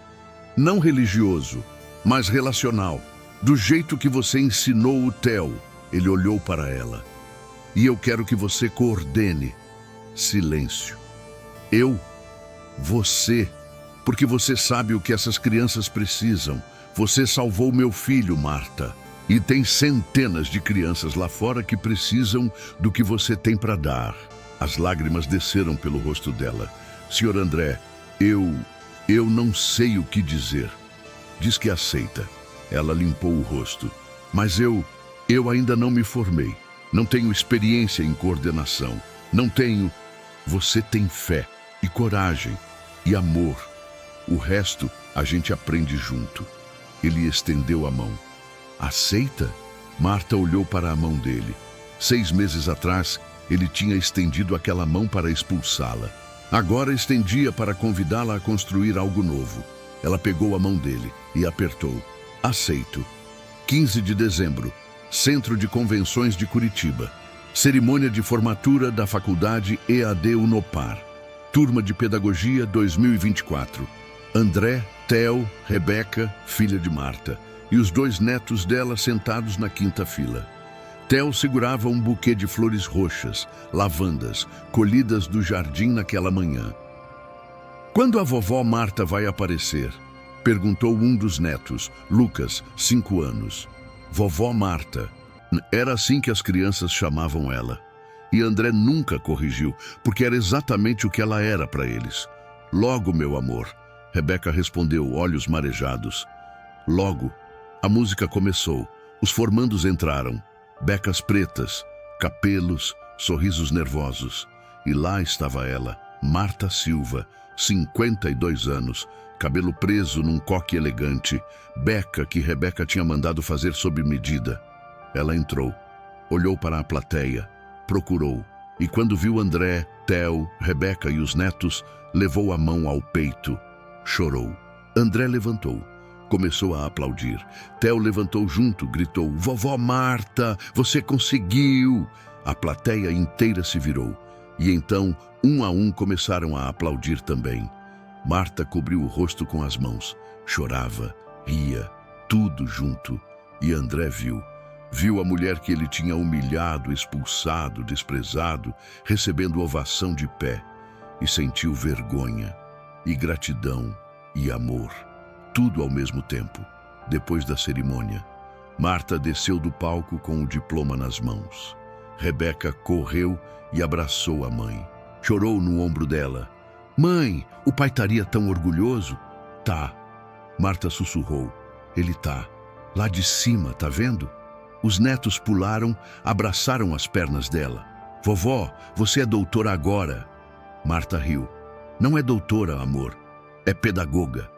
Speaker 1: Não religioso, mas relacional. Do jeito que você ensinou o Theo. Ele olhou para ela. E eu quero que você coordene. Silêncio. Eu? Você? porque você sabe o que essas crianças precisam. Você salvou meu filho, Marta. E tem centenas de crianças lá fora que precisam do que você tem para dar. As lágrimas desceram pelo rosto dela. Senhor André, eu não sei o que dizer. Diz que aceita. Ela limpou o rosto. Mas eu ainda não me formei. Não tenho experiência em coordenação. Não tenho. Você tem fé e coragem e amor. O resto a gente aprende junto. Ele estendeu a mão. Aceita? Marta olhou para a mão dele. 6 meses atrás, ele tinha estendido aquela mão para expulsá-la. Agora estendia para convidá-la a construir algo novo. Ela pegou a mão dele e apertou. Aceito. 15 de dezembro, Centro de Convenções de Curitiba. Cerimônia de formatura da Faculdade EAD Unopar. Turma de Pedagogia 2024. André, Theo, Rebeca, filha de Marta, e os 2 netos dela sentados na 5ª fila. Theo segurava um buquê de flores roxas, lavandas, colhidas do jardim naquela manhã. Quando a vovó Marta vai aparecer? Perguntou um dos netos, Lucas, 5 anos. Vovó Marta. Era assim que as crianças chamavam ela. E André nunca corrigiu, porque era exatamente o que ela era para eles. Logo, meu amor. Rebeca respondeu, olhos marejados. Logo. A música começou. Os formandos entraram. Becas pretas, capelos, sorrisos nervosos. E lá estava ela, Marta Silva, 52 anos, cabelo preso num coque elegante, beca que Rebeca tinha mandado fazer sob medida. Ela entrou, olhou para a plateia, procurou, e quando viu André, Theo, Rebeca e os netos, levou a mão ao peito. Chorou. André levantou. Começou a aplaudir. Theo levantou junto, gritou, vovó Marta, você conseguiu! A plateia inteira se virou. E então, um a um, começaram a aplaudir também. Marta cobriu o rosto com as mãos. Chorava, ria, tudo junto. E André viu. Viu a mulher que ele tinha humilhado, expulsado, desprezado, recebendo ovação de pé. E sentiu vergonha, e gratidão, e amor. Tudo ao mesmo tempo. Depois da cerimônia, Marta desceu do palco com o diploma nas mãos. Rebeca correu e abraçou a mãe. Chorou no ombro dela. Mãe, o pai estaria tão orgulhoso? Tá. Marta sussurrou. Ele tá. Lá de cima, tá vendo? Os netos pularam, abraçaram as pernas dela. Vovó, você é doutora agora. Marta riu. Não é doutora, amor. É pedagoga.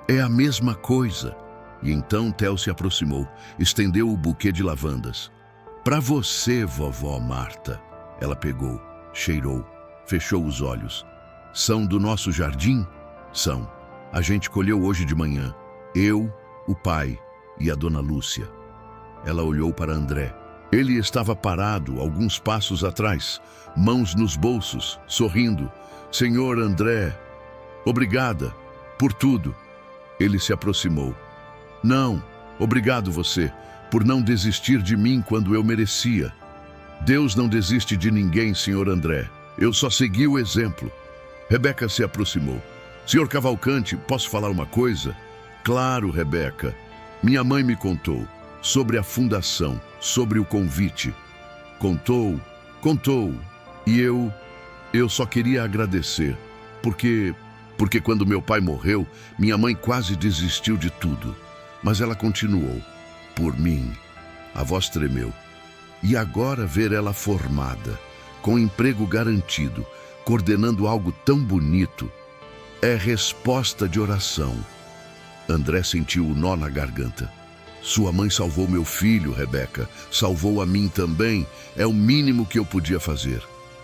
Speaker 1: É a mesma coisa. E então Theo se aproximou, estendeu o buquê de lavandas. Para você, vovó Marta. Ela pegou, cheirou, fechou os olhos. São do nosso jardim? São. A gente colheu hoje de manhã. Eu, o pai e a dona Lúcia. Ela olhou para André. Ele estava parado, alguns passos atrás, mãos nos bolsos, sorrindo. Senhor André, obrigada por tudo. Ele se aproximou. Não, obrigado você, por não desistir de mim quando eu merecia. Deus não desiste de ninguém, senhor André. Eu só segui o exemplo. Rebeca se aproximou. Senhor Cavalcante, posso falar uma coisa? Claro, Rebeca. Minha mãe me contou sobre a fundação, sobre o convite. Contou. E eu só queria agradecer, porque quando meu pai morreu, minha mãe quase desistiu de tudo. Mas ela continuou. Por mim. A voz tremeu. E agora ver ela formada, com emprego garantido, coordenando algo tão bonito, é resposta de oração. André sentiu o nó na garganta. Sua mãe salvou meu filho, Rebeca. Salvou a mim também. É o mínimo que eu podia fazer.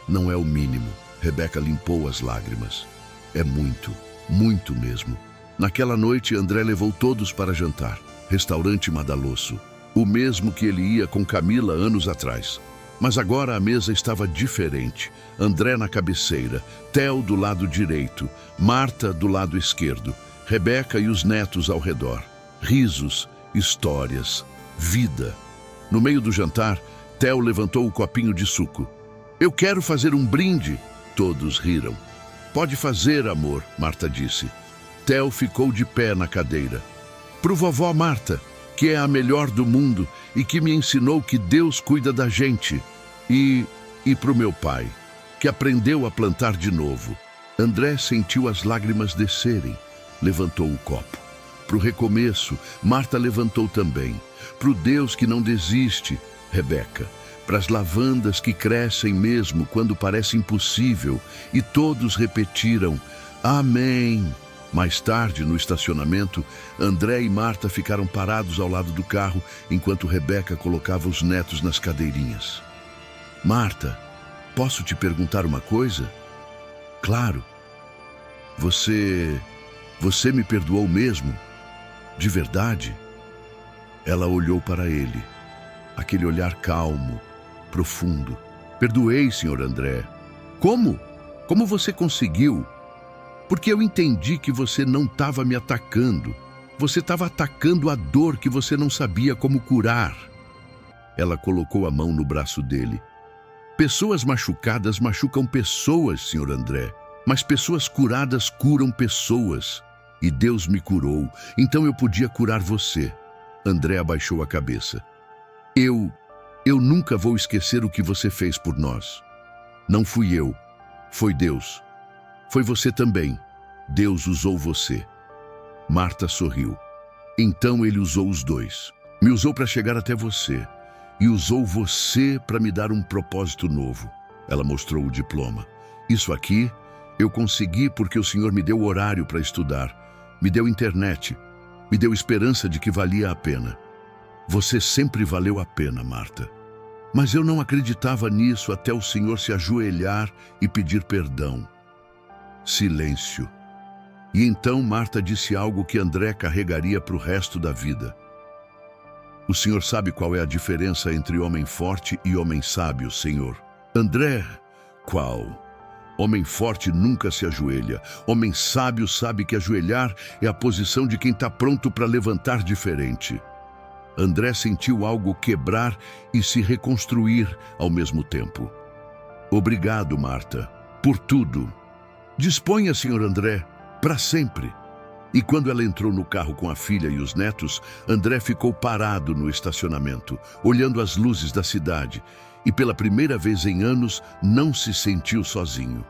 Speaker 1: Não é o mínimo. Rebeca limpou as lágrimas. É muito, muito mesmo. Naquela noite, André levou todos para jantar. Restaurante Madalosso. O mesmo que ele ia com Camila anos atrás. Mas agora a mesa estava diferente. André na cabeceira, Theo do lado direito, Marta do lado esquerdo, Rebeca e os netos ao redor. Risos, histórias, vida. No meio do jantar, Theo levantou o copinho de suco. Eu quero fazer um brinde. Todos riram. Pode fazer, amor, Marta disse. Theo ficou de pé na cadeira. Pro vovó Marta, que é a melhor do mundo e que me ensinou que Deus cuida da gente. E pro meu pai, que aprendeu a plantar de novo. André sentiu as lágrimas descerem. Levantou o copo. Pro recomeço, Marta levantou também. Pro Deus que não desiste, Rebeca. Pras lavandas que crescem mesmo quando parece impossível. E todos repetiram, amém. Mais tarde, no estacionamento, André e Marta ficaram parados ao lado do carro enquanto Rebeca colocava os netos nas cadeirinhas. Marta, posso te perguntar uma coisa? Claro. Você me perdoou mesmo? De verdade? Ela olhou para ele. Aquele olhar calmo, profundo. Perdoei, senhor André. Como? Como você conseguiu? Porque eu entendi que você não estava me atacando. Você estava atacando a dor que você não sabia como curar. Ela colocou a mão no braço dele. Pessoas machucadas machucam pessoas, senhor André. Mas pessoas curadas curam pessoas. E Deus me curou, então eu podia curar você. André abaixou a cabeça. Eu nunca vou esquecer o que você fez por nós. Não fui eu, foi Deus. Foi você também. Deus usou você. Marta sorriu. Então ele usou os dois. Me usou para chegar até você. E usou você para me dar um propósito novo. Ela mostrou o diploma. Isso aqui eu consegui porque o Senhor me deu horário para estudar. Me deu internet. Me deu esperança de que valia a pena. Você sempre valeu a pena, Marta. Mas eu não acreditava nisso até o Senhor se ajoelhar e pedir perdão. Silêncio. E então Marta disse algo que André carregaria para o resto da vida. O Senhor sabe qual é a diferença entre homem forte e homem sábio, Senhor. André, qual? Homem forte nunca se ajoelha. Homem sábio sabe que ajoelhar é a posição de quem está pronto para levantar diferente. André sentiu algo quebrar e se reconstruir ao mesmo tempo. Obrigado, Marta, por tudo. Disponha, senhor André, para sempre. E quando ela entrou no carro com a filha e os netos, André ficou parado no estacionamento, olhando as luzes da cidade. E pela primeira vez em anos, não se sentiu sozinho,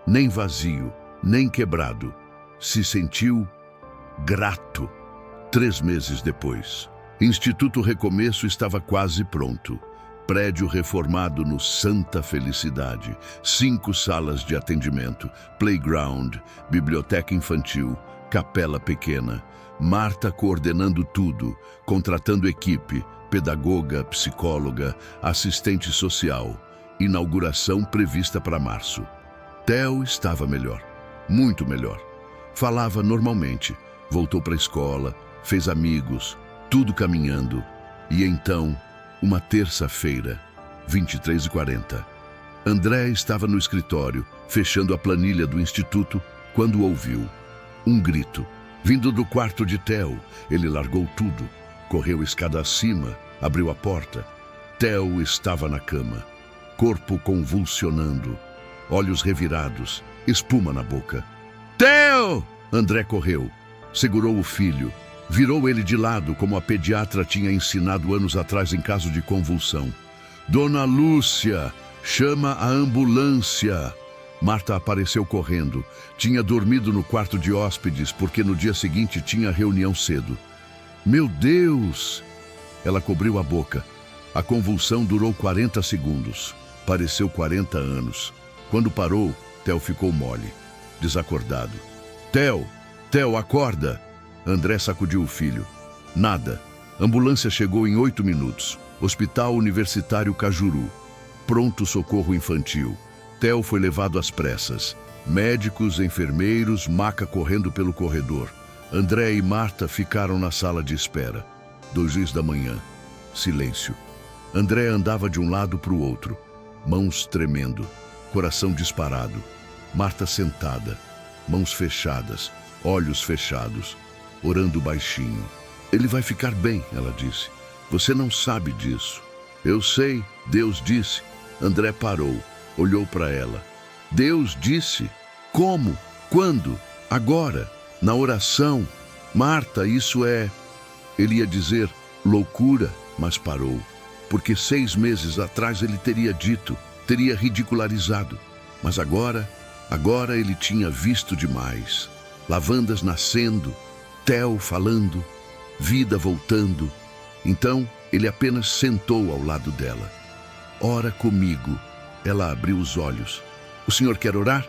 Speaker 1: nem vazio, nem quebrado. Se sentiu grato. 3 meses depois, Instituto Recomeço estava quase pronto. Prédio reformado no Santa Felicidade, 5 salas de atendimento, playground, biblioteca infantil, capela pequena. Marta coordenando tudo, contratando equipe, pedagoga, psicóloga, assistente social. Inauguração prevista para março. Theo estava melhor, muito melhor. Falava normalmente, voltou para a escola, fez amigos, tudo caminhando. E então, uma terça-feira, 23h40. André estava no escritório, fechando a planilha do instituto, quando ouviu um grito. Vindo do quarto de Theo, ele largou tudo, correu a escada acima, abriu a porta. Theo estava na cama, corpo convulsionando, olhos revirados, espuma na boca. Theo! André correu, segurou o filho, virou ele de lado como a pediatra tinha ensinado anos atrás em caso de convulsão. Dona Lúcia, chama a ambulância. Marta apareceu correndo. Tinha dormido no quarto de hóspedes porque no dia seguinte tinha reunião cedo. Meu Deus! Ela cobriu a boca. A convulsão durou 40 segundos. Pareceu 40 anos. Quando parou, Theo ficou mole, desacordado. Theo, acorda! André sacudiu o filho. Nada. Ambulância chegou em 8 minutos. Hospital Universitário Cajuru. Pronto socorro infantil. Theo foi levado às pressas. Médicos, enfermeiros, maca correndo pelo corredor. André e Marta ficaram na sala de espera. 2h da manhã. Silêncio. André andava de um lado para o outro. Mãos tremendo. Coração disparado. Marta sentada. Mãos fechadas. Olhos fechados. Orando baixinho. Ele vai ficar bem, ela disse. Você não sabe disso. Eu sei, Deus disse. André parou. Olhou para ela. Deus disse? Como? Quando? Agora? Na oração, Marta, isso é... Ele ia dizer loucura, mas parou. Porque 6 meses atrás ele teria dito, teria ridicularizado. Mas agora ele tinha visto demais. Lavandas nascendo, Theo falando, vida voltando. Então, ele apenas sentou ao lado dela. Ora comigo. Ela abriu os olhos. O senhor quer orar?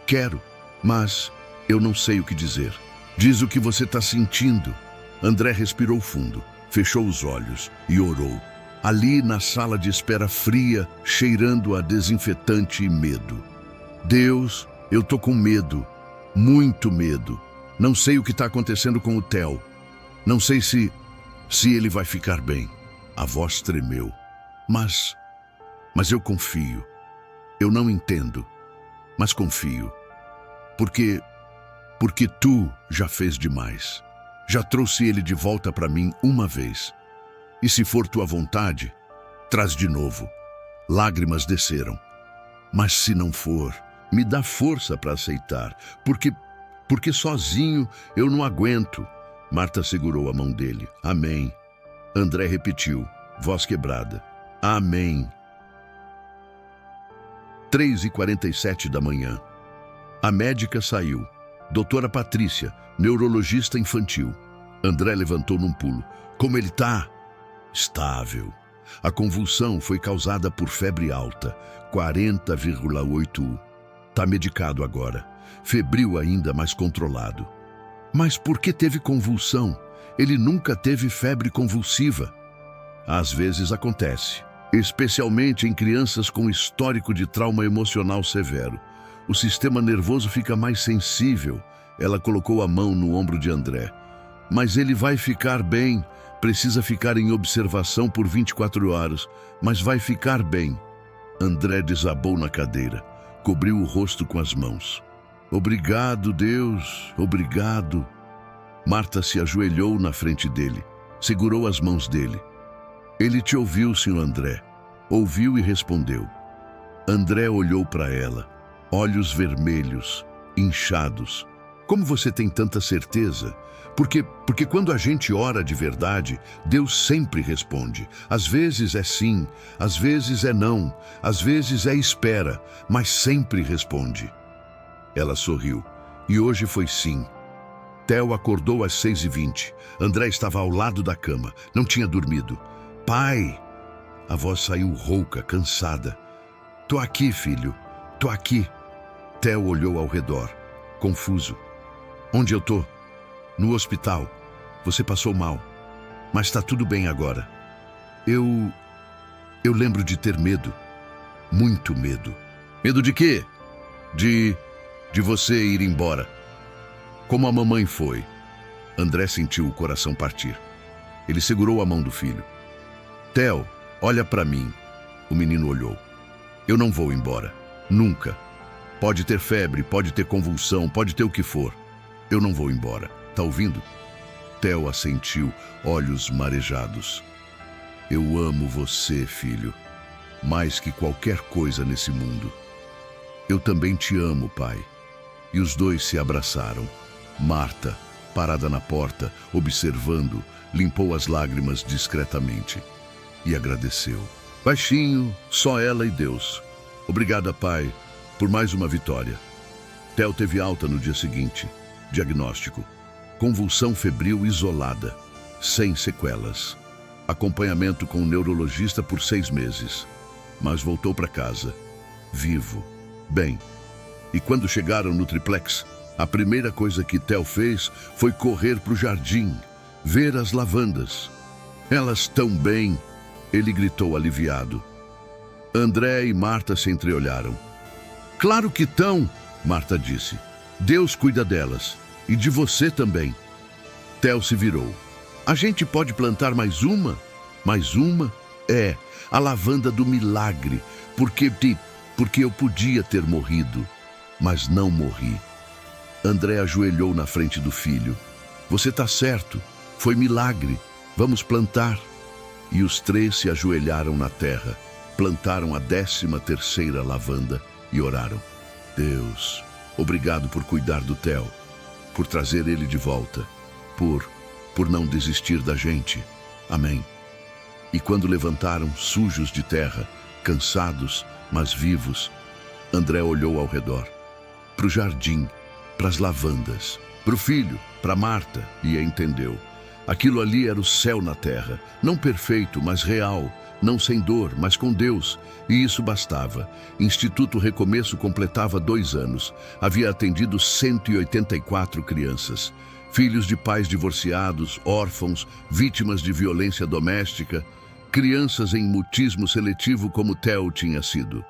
Speaker 1: Quero, mas eu não sei o que dizer. Diz o que você está sentindo. André respirou fundo, fechou os olhos e orou. Ali na sala de espera fria, cheirando a desinfetante e medo. Deus, eu tô com medo, muito medo. Não sei o que está acontecendo com o Theo. Não sei se ele vai ficar bem. A voz tremeu. Mas eu confio. Eu não entendo, mas confio. Porque tu já fez demais. Já trouxe ele de volta para mim uma vez. E se for tua vontade, traz de novo. Lágrimas desceram. Mas se não for, me dá força para aceitar, porque sozinho eu não aguento. Marta segurou a mão dele. Amém. André repetiu, voz quebrada. Amém. 3h47 da manhã. A médica saiu. Doutora Patrícia, neurologista infantil. André levantou num pulo. Como ele tá? Estável. A convulsão foi causada por febre alta, 40,8. Tá medicado agora. Febril ainda, mas controlado. Mas por que teve convulsão? Ele nunca teve febre convulsiva. Às vezes acontece, especialmente em crianças com histórico de trauma emocional severo. O sistema nervoso fica mais sensível. Ela colocou a mão no ombro de André. Mas ele vai ficar bem. Precisa ficar em observação por 24 horas, mas vai ficar bem. André desabou na cadeira, cobriu o rosto com as mãos. Obrigado, Deus, obrigado. Marta se ajoelhou na frente dele, segurou as mãos dele. Ele te ouviu, senhor André. Ouviu e respondeu. André olhou para ela, olhos vermelhos, inchados. Como você tem tanta certeza? Porque quando a gente ora de verdade, Deus sempre responde. Às vezes é sim, às vezes é não, às vezes é espera, mas sempre responde. Ela sorriu. E hoje foi sim. Theo acordou às 6h20. André estava ao lado da cama. Não tinha dormido. Pai! A voz saiu rouca, cansada. Tô aqui, filho. Tô aqui. Theo olhou ao redor, confuso. Onde eu tô? No hospital. Você passou mal. Mas tá tudo bem agora. Eu lembro de ter medo. Muito medo. Medo de quê? De você ir embora. Como a mamãe foi. André sentiu o coração partir. Ele segurou a mão do filho. Theo, olha para mim. O menino olhou. Eu não vou embora. Nunca. Pode ter febre, pode ter convulsão, pode ter o que for. Eu não vou embora. Tá ouvindo? Theo assentiu, olhos marejados. Eu amo você, filho, mais que qualquer coisa nesse mundo. Eu também te amo, pai. E os dois se abraçaram. Marta, parada na porta, observando, limpou as lágrimas discretamente e agradeceu. Baixinho, só ela e Deus. Obrigada, pai, por mais uma vitória. Theo teve alta no dia seguinte. Diagnóstico: convulsão febril isolada, sem sequelas. Acompanhamento com o neurologista por 6 meses. Mas voltou para casa, vivo, bem. E quando chegaram no triplex, a primeira coisa que Theo fez foi correr para o jardim, ver as lavandas. Elas estão bem, ele gritou aliviado. André e Marta se entreolharam. Claro que estão, Marta disse. Deus cuida delas. E de você também. Theo se virou. A gente pode plantar mais uma? Mais uma? É, a lavanda do milagre. Porque eu podia ter morrido, mas não morri. André ajoelhou na frente do filho. Você tá certo. Foi milagre. Vamos plantar. E os 3 se ajoelharam na terra. Plantaram a 13ª lavanda e oraram. Deus, obrigado por cuidar do Theo. por trazer ele de volta, por não desistir da gente. Amém. E quando levantaram, sujos de terra, cansados, mas vivos, André olhou ao redor, para o jardim, para as lavandas, para o filho, para Marta, e entendeu. Aquilo ali era o céu na terra, não perfeito, mas real, não sem dor, mas com Deus, e isso bastava. Instituto Recomeço completava 2 anos, havia atendido 184 crianças, filhos de pais divorciados, órfãos, vítimas de violência doméstica, crianças em mutismo seletivo como Theo tinha sido.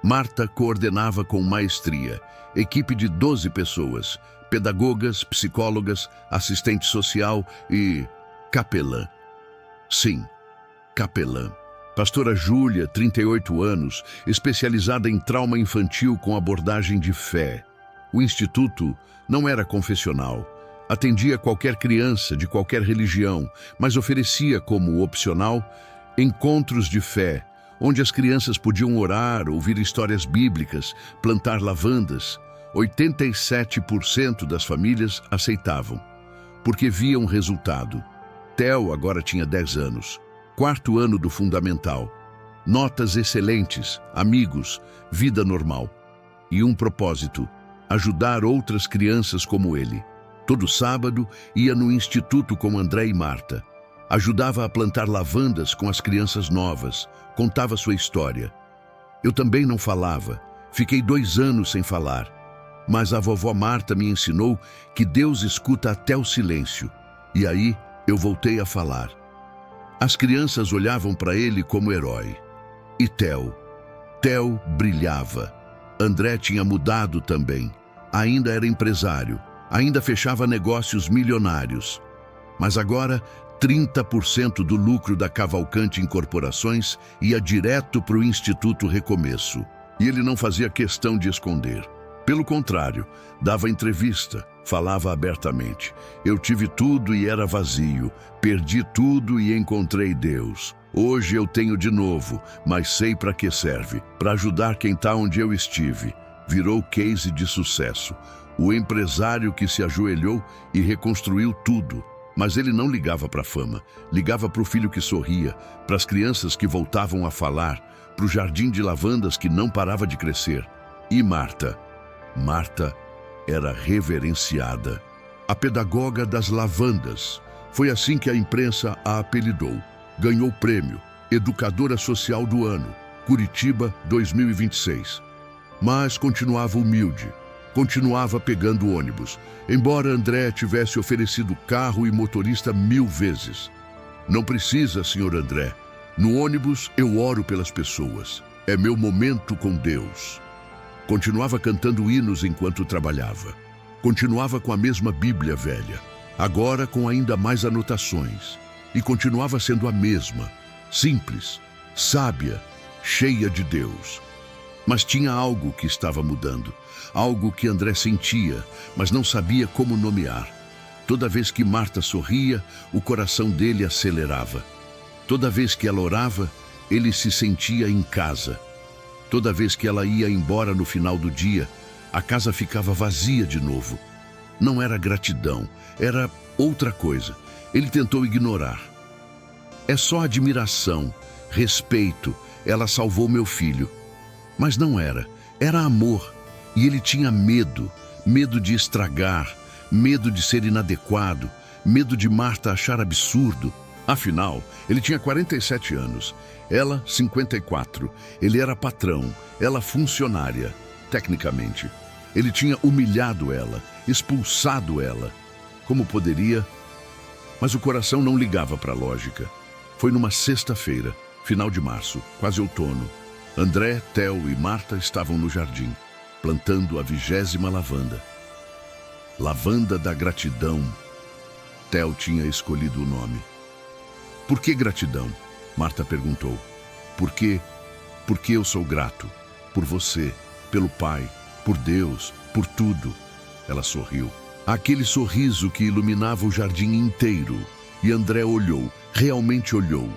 Speaker 1: Marta coordenava com maestria, equipe de 12 pessoas, pedagogas, psicólogas, assistente social e capelã. Sim, capelã. Pastora Júlia, 38 anos, especializada em trauma infantil com abordagem de fé. O instituto não era confessional. Atendia qualquer criança de qualquer religião, mas oferecia como opcional encontros de fé, onde as crianças podiam orar, ouvir histórias bíblicas, plantar lavandas. 87% das famílias aceitavam, porque viam resultado. Theo agora tinha 10 anos, 4º ano do fundamental, notas excelentes, amigos, vida normal. E um propósito, ajudar outras crianças como ele. Todo sábado ia no instituto com André e Marta. Ajudava a plantar lavandas com as crianças novas, contava sua história. Eu também não falava, fiquei 2 anos sem falar. Mas a vovó Marta me ensinou que Deus escuta até o silêncio. E aí eu voltei a falar. As crianças olhavam para ele como herói. E Theo brilhava. André tinha mudado também. Ainda era empresário, ainda fechava negócios milionários. Mas agora, 30% do lucro da Cavalcante Incorporações ia direto para o Instituto Recomeço. E ele não fazia questão de esconder. Pelo contrário, dava entrevista, falava abertamente. Eu tive tudo e era vazio, perdi tudo e encontrei Deus. Hoje eu tenho de novo, mas sei para que serve, para ajudar quem está onde eu estive. Virou case de sucesso, o empresário que se ajoelhou e reconstruiu tudo. Mas ele não ligava para a fama, ligava para o filho que sorria, para as crianças que voltavam a falar, para o jardim de lavandas que não parava de crescer. E Marta era reverenciada. A pedagoga das lavandas. Foi assim que a imprensa a apelidou. Ganhou prêmio, Educadora Social do Ano, Curitiba 2026. Mas continuava humilde, continuava pegando ônibus, embora André tivesse oferecido carro e motorista 1000 vezes. Não precisa, senhor André. No ônibus eu oro pelas pessoas. É meu momento com Deus. Continuava cantando hinos enquanto trabalhava. Continuava com a mesma Bíblia velha, agora com ainda mais anotações. E continuava sendo a mesma, simples, sábia, cheia de Deus. Mas tinha algo que estava mudando, algo que André sentia, mas não sabia como nomear. Toda vez que Marta sorria, o coração dele acelerava. Toda vez que ela orava, ele se sentia em casa. Toda vez que ela ia embora no final do dia, a casa ficava vazia de novo. Não era gratidão, era outra coisa. Ele tentou ignorar. É só admiração, respeito, ela salvou meu filho. Mas não era, era amor. E ele tinha medo, medo de estragar, medo de ser inadequado, medo de Marta achar absurdo. Afinal, ele tinha 47 anos, ela 54. Ele era patrão, ela funcionária, tecnicamente. Ele tinha humilhado ela, expulsado ela. Como poderia? Mas o coração não ligava para a lógica. Foi numa sexta-feira, final de março, quase outono. André, Theo e Marta estavam no jardim, plantando a 20ª lavanda. Lavanda da Gratidão. Theo tinha escolhido o nome. Por que gratidão? Marta perguntou. Porque eu sou grato. Por você, pelo Pai, por Deus, por tudo. Ela sorriu. Aquele sorriso que iluminava o jardim inteiro. E André olhou, realmente olhou.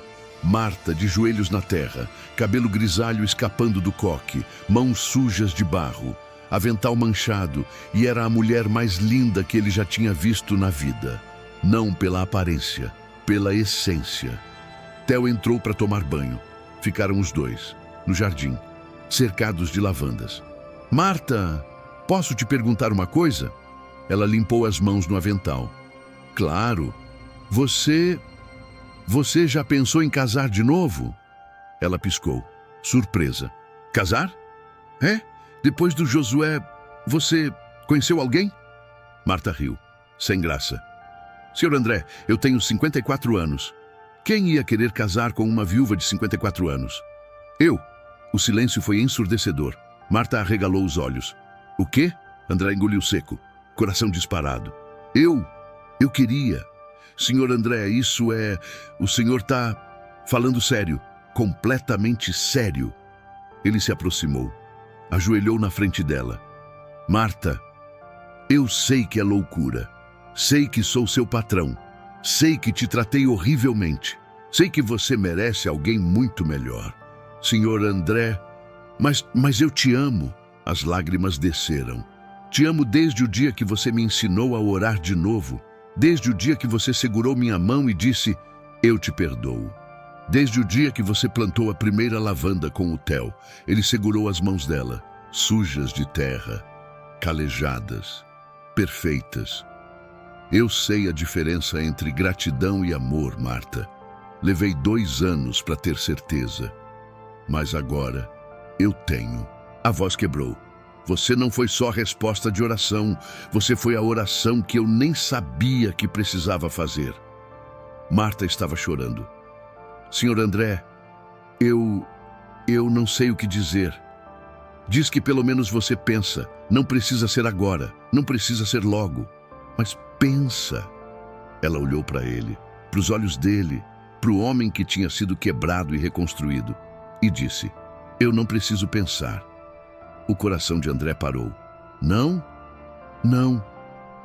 Speaker 1: Marta, de joelhos na terra, cabelo grisalho escapando do coque, mãos sujas de barro. avental manchado, e era a mulher mais linda que ele já tinha visto na vida. Não pela aparência, pela essência. Theo entrou para tomar banho. Ficaram os dois, no jardim, cercados de lavandas. Marta, posso te perguntar uma coisa? Ela limpou as mãos no avental. Claro. Você já pensou em casar de novo? Ela piscou, surpresa. Casar? É? Depois do Josué, você conheceu alguém? Marta riu, sem graça. Senhor André, eu tenho 54 anos. Quem ia querer casar com uma viúva de 54 anos? Eu. O silêncio foi ensurdecedor. Marta arregalou os olhos. O quê? André engoliu seco, coração disparado. Eu queria. Senhor André, isso é... O senhor está falando sério, completamente sério. Ele se aproximou, ajoelhou na frente dela. Marta, eu sei que é loucura. Sei que sou seu patrão. Sei que te tratei horrivelmente. Sei que você merece alguém muito melhor. Senhor André, mas eu te amo. As lágrimas desceram. Te amo desde o dia que você me ensinou a orar de novo. Desde o dia que você segurou minha mão e disse, eu te perdoo. Desde o dia que você plantou a primeira lavanda com o Theo, ele segurou as mãos dela, sujas de terra, calejadas, perfeitas. Eu sei a diferença entre gratidão e amor, Marta. Levei 2 anos para ter certeza. Mas agora, eu tenho. A voz quebrou. Você não foi só resposta de oração, você foi a oração que eu nem sabia que precisava fazer. Marta estava chorando. Senhor André, eu não sei o que dizer. Diz que pelo menos você pensa. Não precisa ser agora, não precisa ser logo. Mas pensa. Ela olhou para ele, para os olhos dele, para o homem que tinha sido quebrado e reconstruído, e disse, eu não preciso pensar. O coração de André parou. Não,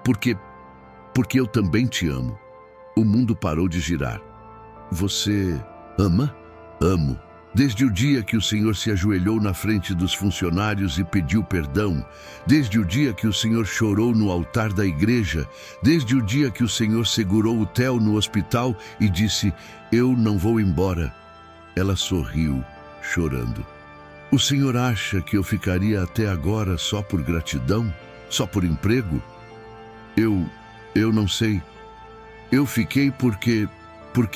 Speaker 1: porque eu também te amo. O mundo parou de girar. Você ama? Amo. Desde o dia que o Senhor se ajoelhou na frente dos funcionários e pediu perdão, desde o dia que o Senhor chorou no altar da igreja, desde o dia que o Senhor segurou o Theo no hospital e disse, eu não vou embora. Ela sorriu, chorando. O senhor acha que eu ficaria até agora só por gratidão? Só por emprego? Eu não sei. Eu fiquei porque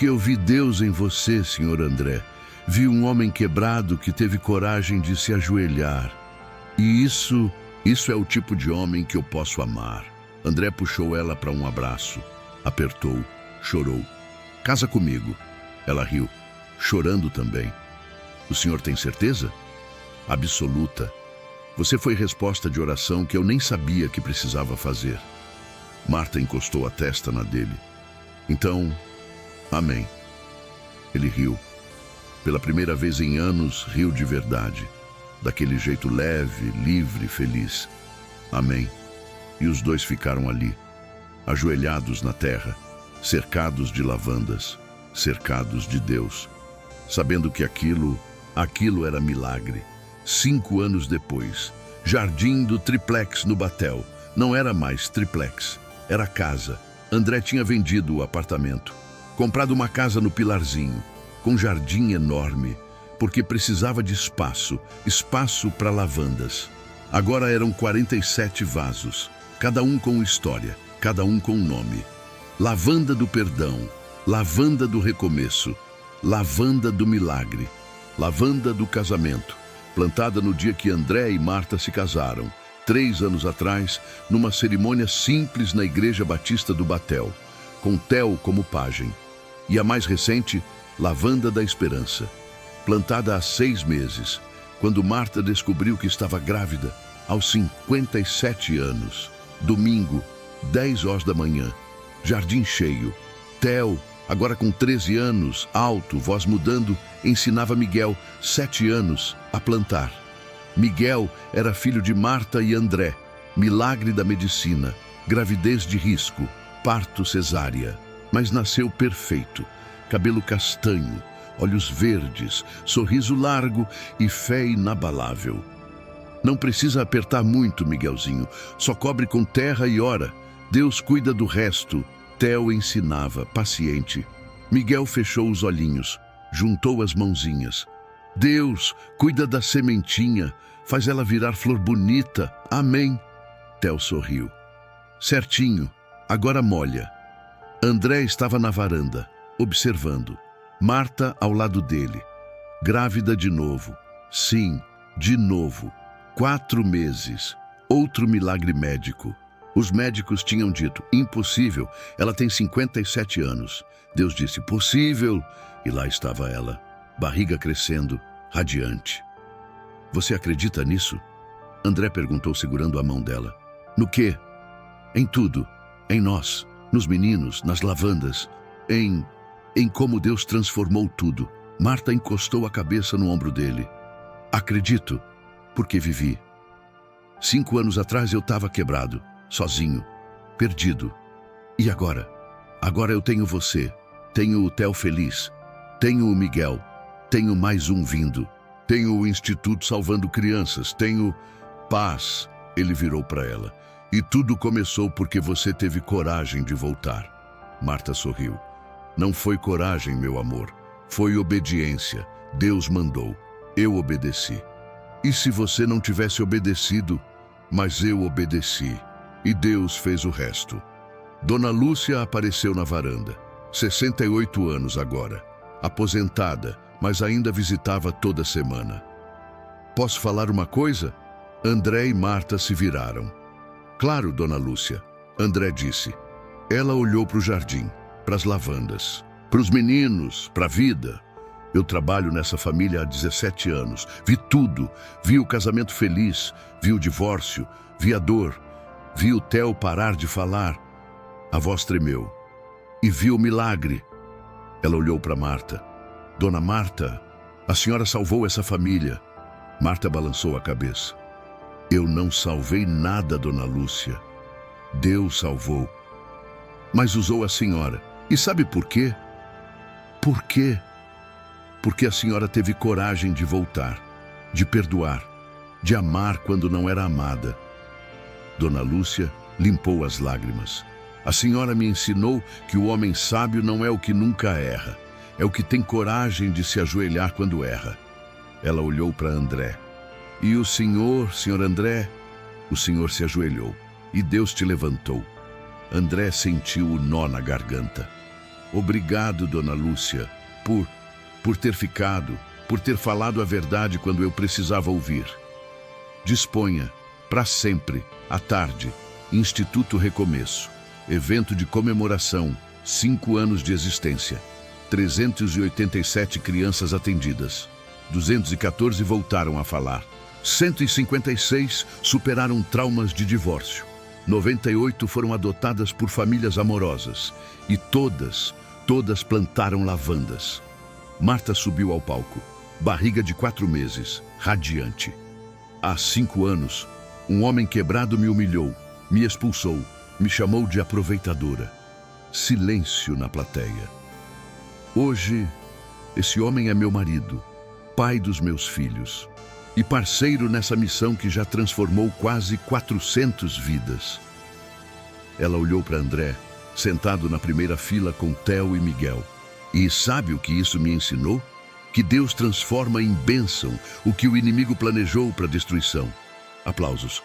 Speaker 1: eu vi Deus em você, senhor André. Vi um homem quebrado que teve coragem de se ajoelhar. E isso é o tipo de homem que eu posso amar. André puxou ela para um abraço. Apertou, chorou. Casa comigo. Ela riu, chorando também. O senhor tem certeza? Absoluta. Você foi resposta de oração que eu nem sabia que precisava fazer. Marta encostou a testa na dele. Então, amém. Ele riu. Pela primeira vez em anos, riu de verdade. Daquele jeito leve, livre, feliz. Amém. E os dois ficaram ali, ajoelhados na terra, cercados de lavandas, cercados de Deus, sabendo que aquilo era milagre. 5 anos depois, jardim do triplex no Batel. Não era mais triplex, era casa. André tinha vendido o apartamento, comprado uma casa no Pilarzinho, com jardim enorme, porque precisava de espaço para lavandas. Agora eram 47 vasos, cada um com história, cada um com nome. Lavanda do perdão, lavanda do recomeço, lavanda do milagre, lavanda do casamento, plantada no dia que André e Marta se casaram, 3 anos atrás, numa cerimônia simples na Igreja Batista do Batel, com Theo como pajem. E a mais recente, Lavanda da Esperança, plantada há 6 meses, quando Marta descobriu que estava grávida, aos 57 anos. Domingo, 10 horas da manhã, jardim cheio. Theo, agora com 13 anos, alto, voz mudando, ensinava Miguel, 7 anos, a plantar. Miguel era filho de Marta e André, milagre da medicina, gravidez de risco, parto cesárea, mas nasceu perfeito, cabelo castanho, olhos verdes, sorriso largo e fé inabalável. Não precisa apertar muito, Miguelzinho. Só cobre com terra e ora. Deus cuida do resto. Theo ensinava, paciente. Miguel fechou os olhinhos, juntou as mãozinhas. Deus cuida da sementinha, faz ela virar flor bonita. Amém. Theo sorriu. Certinho, agora molha. André estava na varanda, observando. Marta ao lado dele. Grávida de novo. Sim, de novo. 4 meses. Outro milagre médico. Os médicos tinham dito, impossível, ela tem 57 anos. Deus disse, possível. E lá estava ela, barriga crescendo, radiante. Você acredita nisso? André perguntou segurando a mão dela. No quê? Em tudo. Em nós, nos meninos, nas lavandas, em como Deus transformou tudo. Marta encostou a cabeça no ombro dele. Acredito, porque vivi. 5 anos atrás eu estava quebrado, sozinho, perdido. E agora? Agora eu tenho você, tenho o Theo feliz, tenho o Miguel, tenho mais um vindo, tenho o Instituto salvando crianças, tenho paz. Ele virou para ela. E tudo começou porque você teve coragem de voltar. Marta sorriu. Não foi coragem, meu amor. Foi obediência. Deus mandou. Eu obedeci. E se você não tivesse obedecido? Mas eu obedeci. E Deus fez o resto. Dona Lúcia apareceu na varanda. 68 anos agora. Aposentada, mas ainda visitava toda semana. Posso falar uma coisa? André e Marta se viraram. Claro, Dona Lúcia, André disse. Ela olhou para o jardim, para as lavandas, para os meninos, para a vida. Eu trabalho nessa família há 17 anos. Vi tudo. Vi o casamento feliz, vi o divórcio, vi a dor, vi o Theo parar de falar. A voz tremeu. E vi o milagre. Ela olhou para Marta. Dona Marta, a senhora salvou essa família. Marta balançou a cabeça. Eu não salvei nada, Dona Lúcia. Deus salvou. Mas usou a senhora. E sabe por quê? Por quê? Porque a senhora teve coragem de voltar, de perdoar, de amar quando não era amada. Dona Lúcia limpou as lágrimas. A senhora me ensinou que o homem sábio não é o que nunca erra, é o que tem coragem de se ajoelhar quando erra. Ela olhou para André. E o senhor André? O senhor se ajoelhou e Deus te levantou. André sentiu o nó na garganta. Obrigado, Dona Lúcia, por ter ficado, por ter falado a verdade quando eu precisava ouvir. Disponha, para sempre, à tarde, Instituto Recomeço, evento de comemoração, 5 anos de existência, 387 crianças atendidas, 214 voltaram a falar. 156 superaram traumas de divórcio. 98 foram adotadas por famílias amorosas. E todas plantaram lavandas. Marta subiu ao palco, barriga de 4 meses, radiante. Há 5 anos, um homem quebrado me humilhou, me expulsou, me chamou de aproveitadora. Silêncio na plateia. Hoje, esse homem é meu marido, pai dos meus filhos. E parceiro nessa missão que já transformou quase 400 vidas. Ela olhou para André, sentado na primeira fila com Theo e Miguel. E sabe o que isso me ensinou? Que Deus transforma em bênção o que o inimigo planejou para destruição. Aplausos.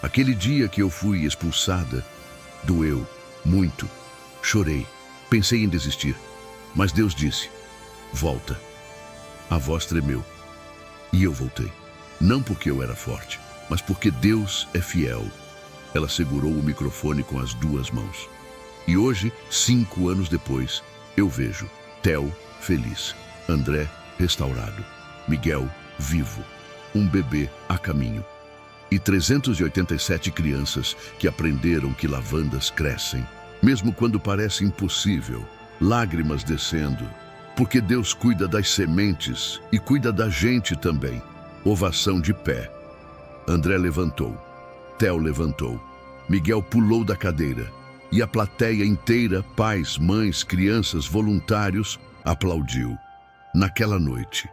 Speaker 1: Aquele dia que eu fui expulsada, doeu muito. Chorei, pensei em desistir. Mas Deus disse, volta. A voz tremeu. E eu voltei. Não porque eu era forte, mas porque Deus é fiel. Ela segurou o microfone com as 2 mãos. E hoje, 5 anos depois, eu vejo Theo feliz, André restaurado, Miguel vivo, um bebê a caminho. E 387 crianças que aprenderam que lavandas crescem, mesmo quando parece impossível, lágrimas descendo. Porque Deus cuida das sementes e cuida da gente também. Ovação de pé. André levantou. Theo levantou. Miguel pulou da cadeira. E a plateia inteira, pais, mães, crianças, voluntários, aplaudiu. Naquela noite,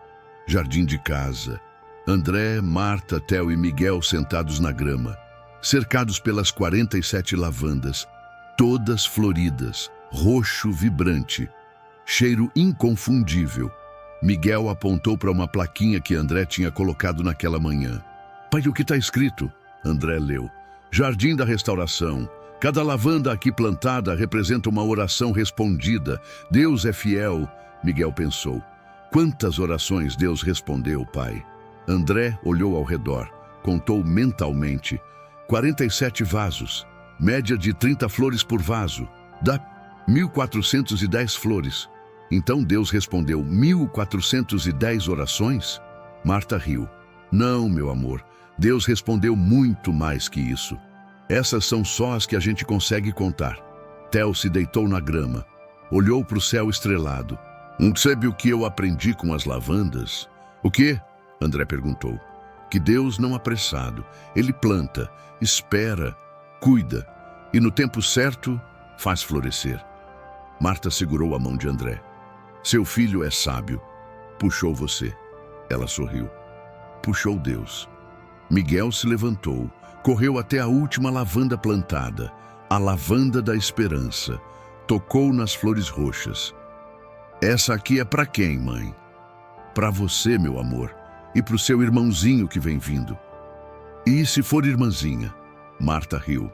Speaker 1: jardim de casa, André, Marta, Theo e Miguel sentados na grama, cercados pelas 47 lavandas, todas floridas, roxo vibrante, cheiro inconfundível. Miguel apontou para uma plaquinha que André tinha colocado naquela manhã. Pai, o que está escrito? André leu. Jardim da Restauração. Cada lavanda aqui plantada representa uma oração respondida. Deus é fiel, Miguel pensou. Quantas orações Deus respondeu, pai? André olhou ao redor, contou mentalmente. 47 vasos, média de 30 flores por vaso. Dá 1.410 flores. Então Deus respondeu 1.410 orações? Marta riu. Não, meu amor, Deus respondeu muito mais que isso. Essas são só as que a gente consegue contar. Theo se deitou na grama, olhou para o céu estrelado. Sabe o que eu aprendi com as lavandas? O quê? André perguntou. Que Deus não é apressado. Ele planta, espera, cuida e no tempo certo faz florescer. Marta segurou a mão de André. Seu filho é sábio. Puxou você. Ela sorriu. Puxou Deus. Miguel se levantou, correu até a última lavanda plantada, a lavanda da esperança. Tocou nas flores roxas. Essa aqui é para quem, mãe? Para você, meu amor, e para o seu irmãozinho que vem vindo. E se for irmãzinha? Marta riu.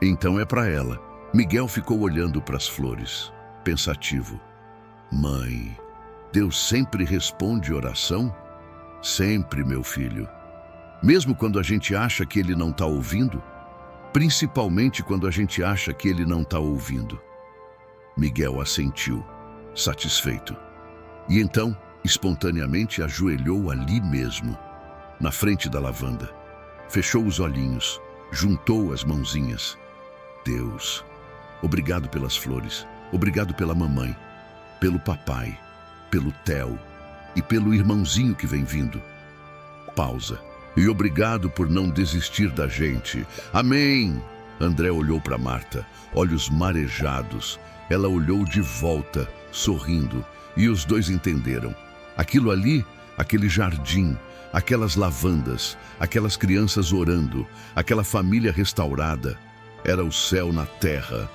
Speaker 1: Então é para ela. Miguel ficou olhando para as flores, pensativo. Mãe, Deus sempre responde oração? Sempre, meu filho. Mesmo quando a gente acha que Ele não está ouvindo? Principalmente quando a gente acha que Ele não está ouvindo. Miguel assentiu, satisfeito. E então, espontaneamente, ajoelhou ali mesmo, na frente da lavanda. Fechou os olhinhos, juntou as mãozinhas. Deus, obrigado pelas flores, obrigado pela mamãe, pelo papai, pelo Theo e pelo irmãozinho que vem vindo. Pausa. E obrigado por não desistir da gente. Amém! André olhou para Marta, olhos marejados. Ela olhou de volta, sorrindo, e os dois entenderam. Aquilo ali, aquele jardim, aquelas lavandas, aquelas crianças orando, aquela família restaurada, era o céu na terra.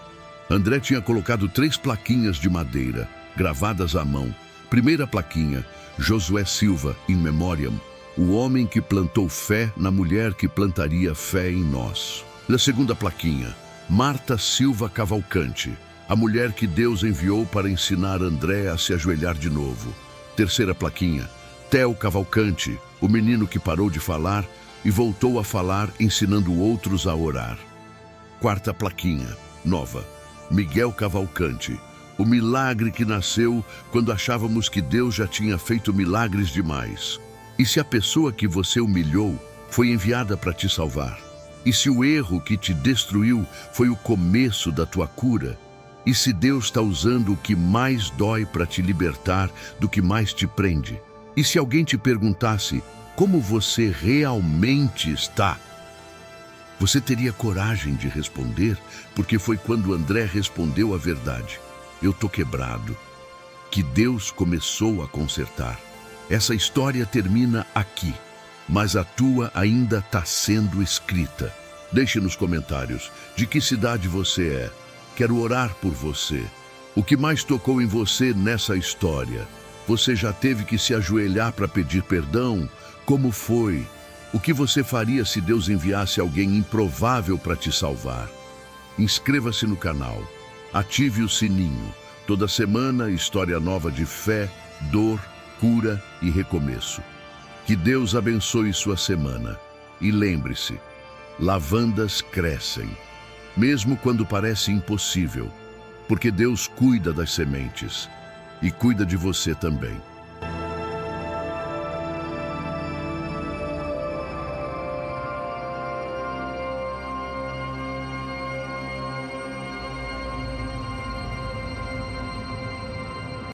Speaker 1: André tinha colocado 3 plaquinhas de madeira, gravadas à mão. Primeira plaquinha, Josué Silva, in memoriam, o homem que plantou fé na mulher que plantaria fé em nós. Na segunda plaquinha, Marta Silva Cavalcante, a mulher que Deus enviou para ensinar André a se ajoelhar de novo. Terceira plaquinha, Theo Cavalcante, o menino que parou de falar e voltou a falar ensinando outros a orar. Quarta plaquinha, nova, Miguel Cavalcante, o milagre que nasceu quando achávamos que Deus já tinha feito milagres demais. E se a pessoa que você humilhou foi enviada para te salvar? E se o erro que te destruiu foi o começo da tua cura? E se Deus está usando o que mais dói para te libertar do que mais te prende? E se alguém te perguntasse como você realmente está? Você teria coragem de responder, porque foi quando André respondeu a verdade. Eu tô quebrado. Que Deus começou a consertar. Essa história termina aqui, mas a tua ainda está sendo escrita. Deixe nos comentários de que cidade você é. Quero orar por você. O que mais tocou em você nessa história? Você já teve que se ajoelhar para pedir perdão? Como foi? O que você faria se Deus enviasse alguém improvável para te salvar? Inscreva-se no canal. Ative o sininho. Toda semana, história nova de fé, dor, cura e recomeço. Que Deus abençoe sua semana. E lembre-se, lavandas crescem, mesmo quando parece impossível, porque Deus cuida das sementes e cuida de você também.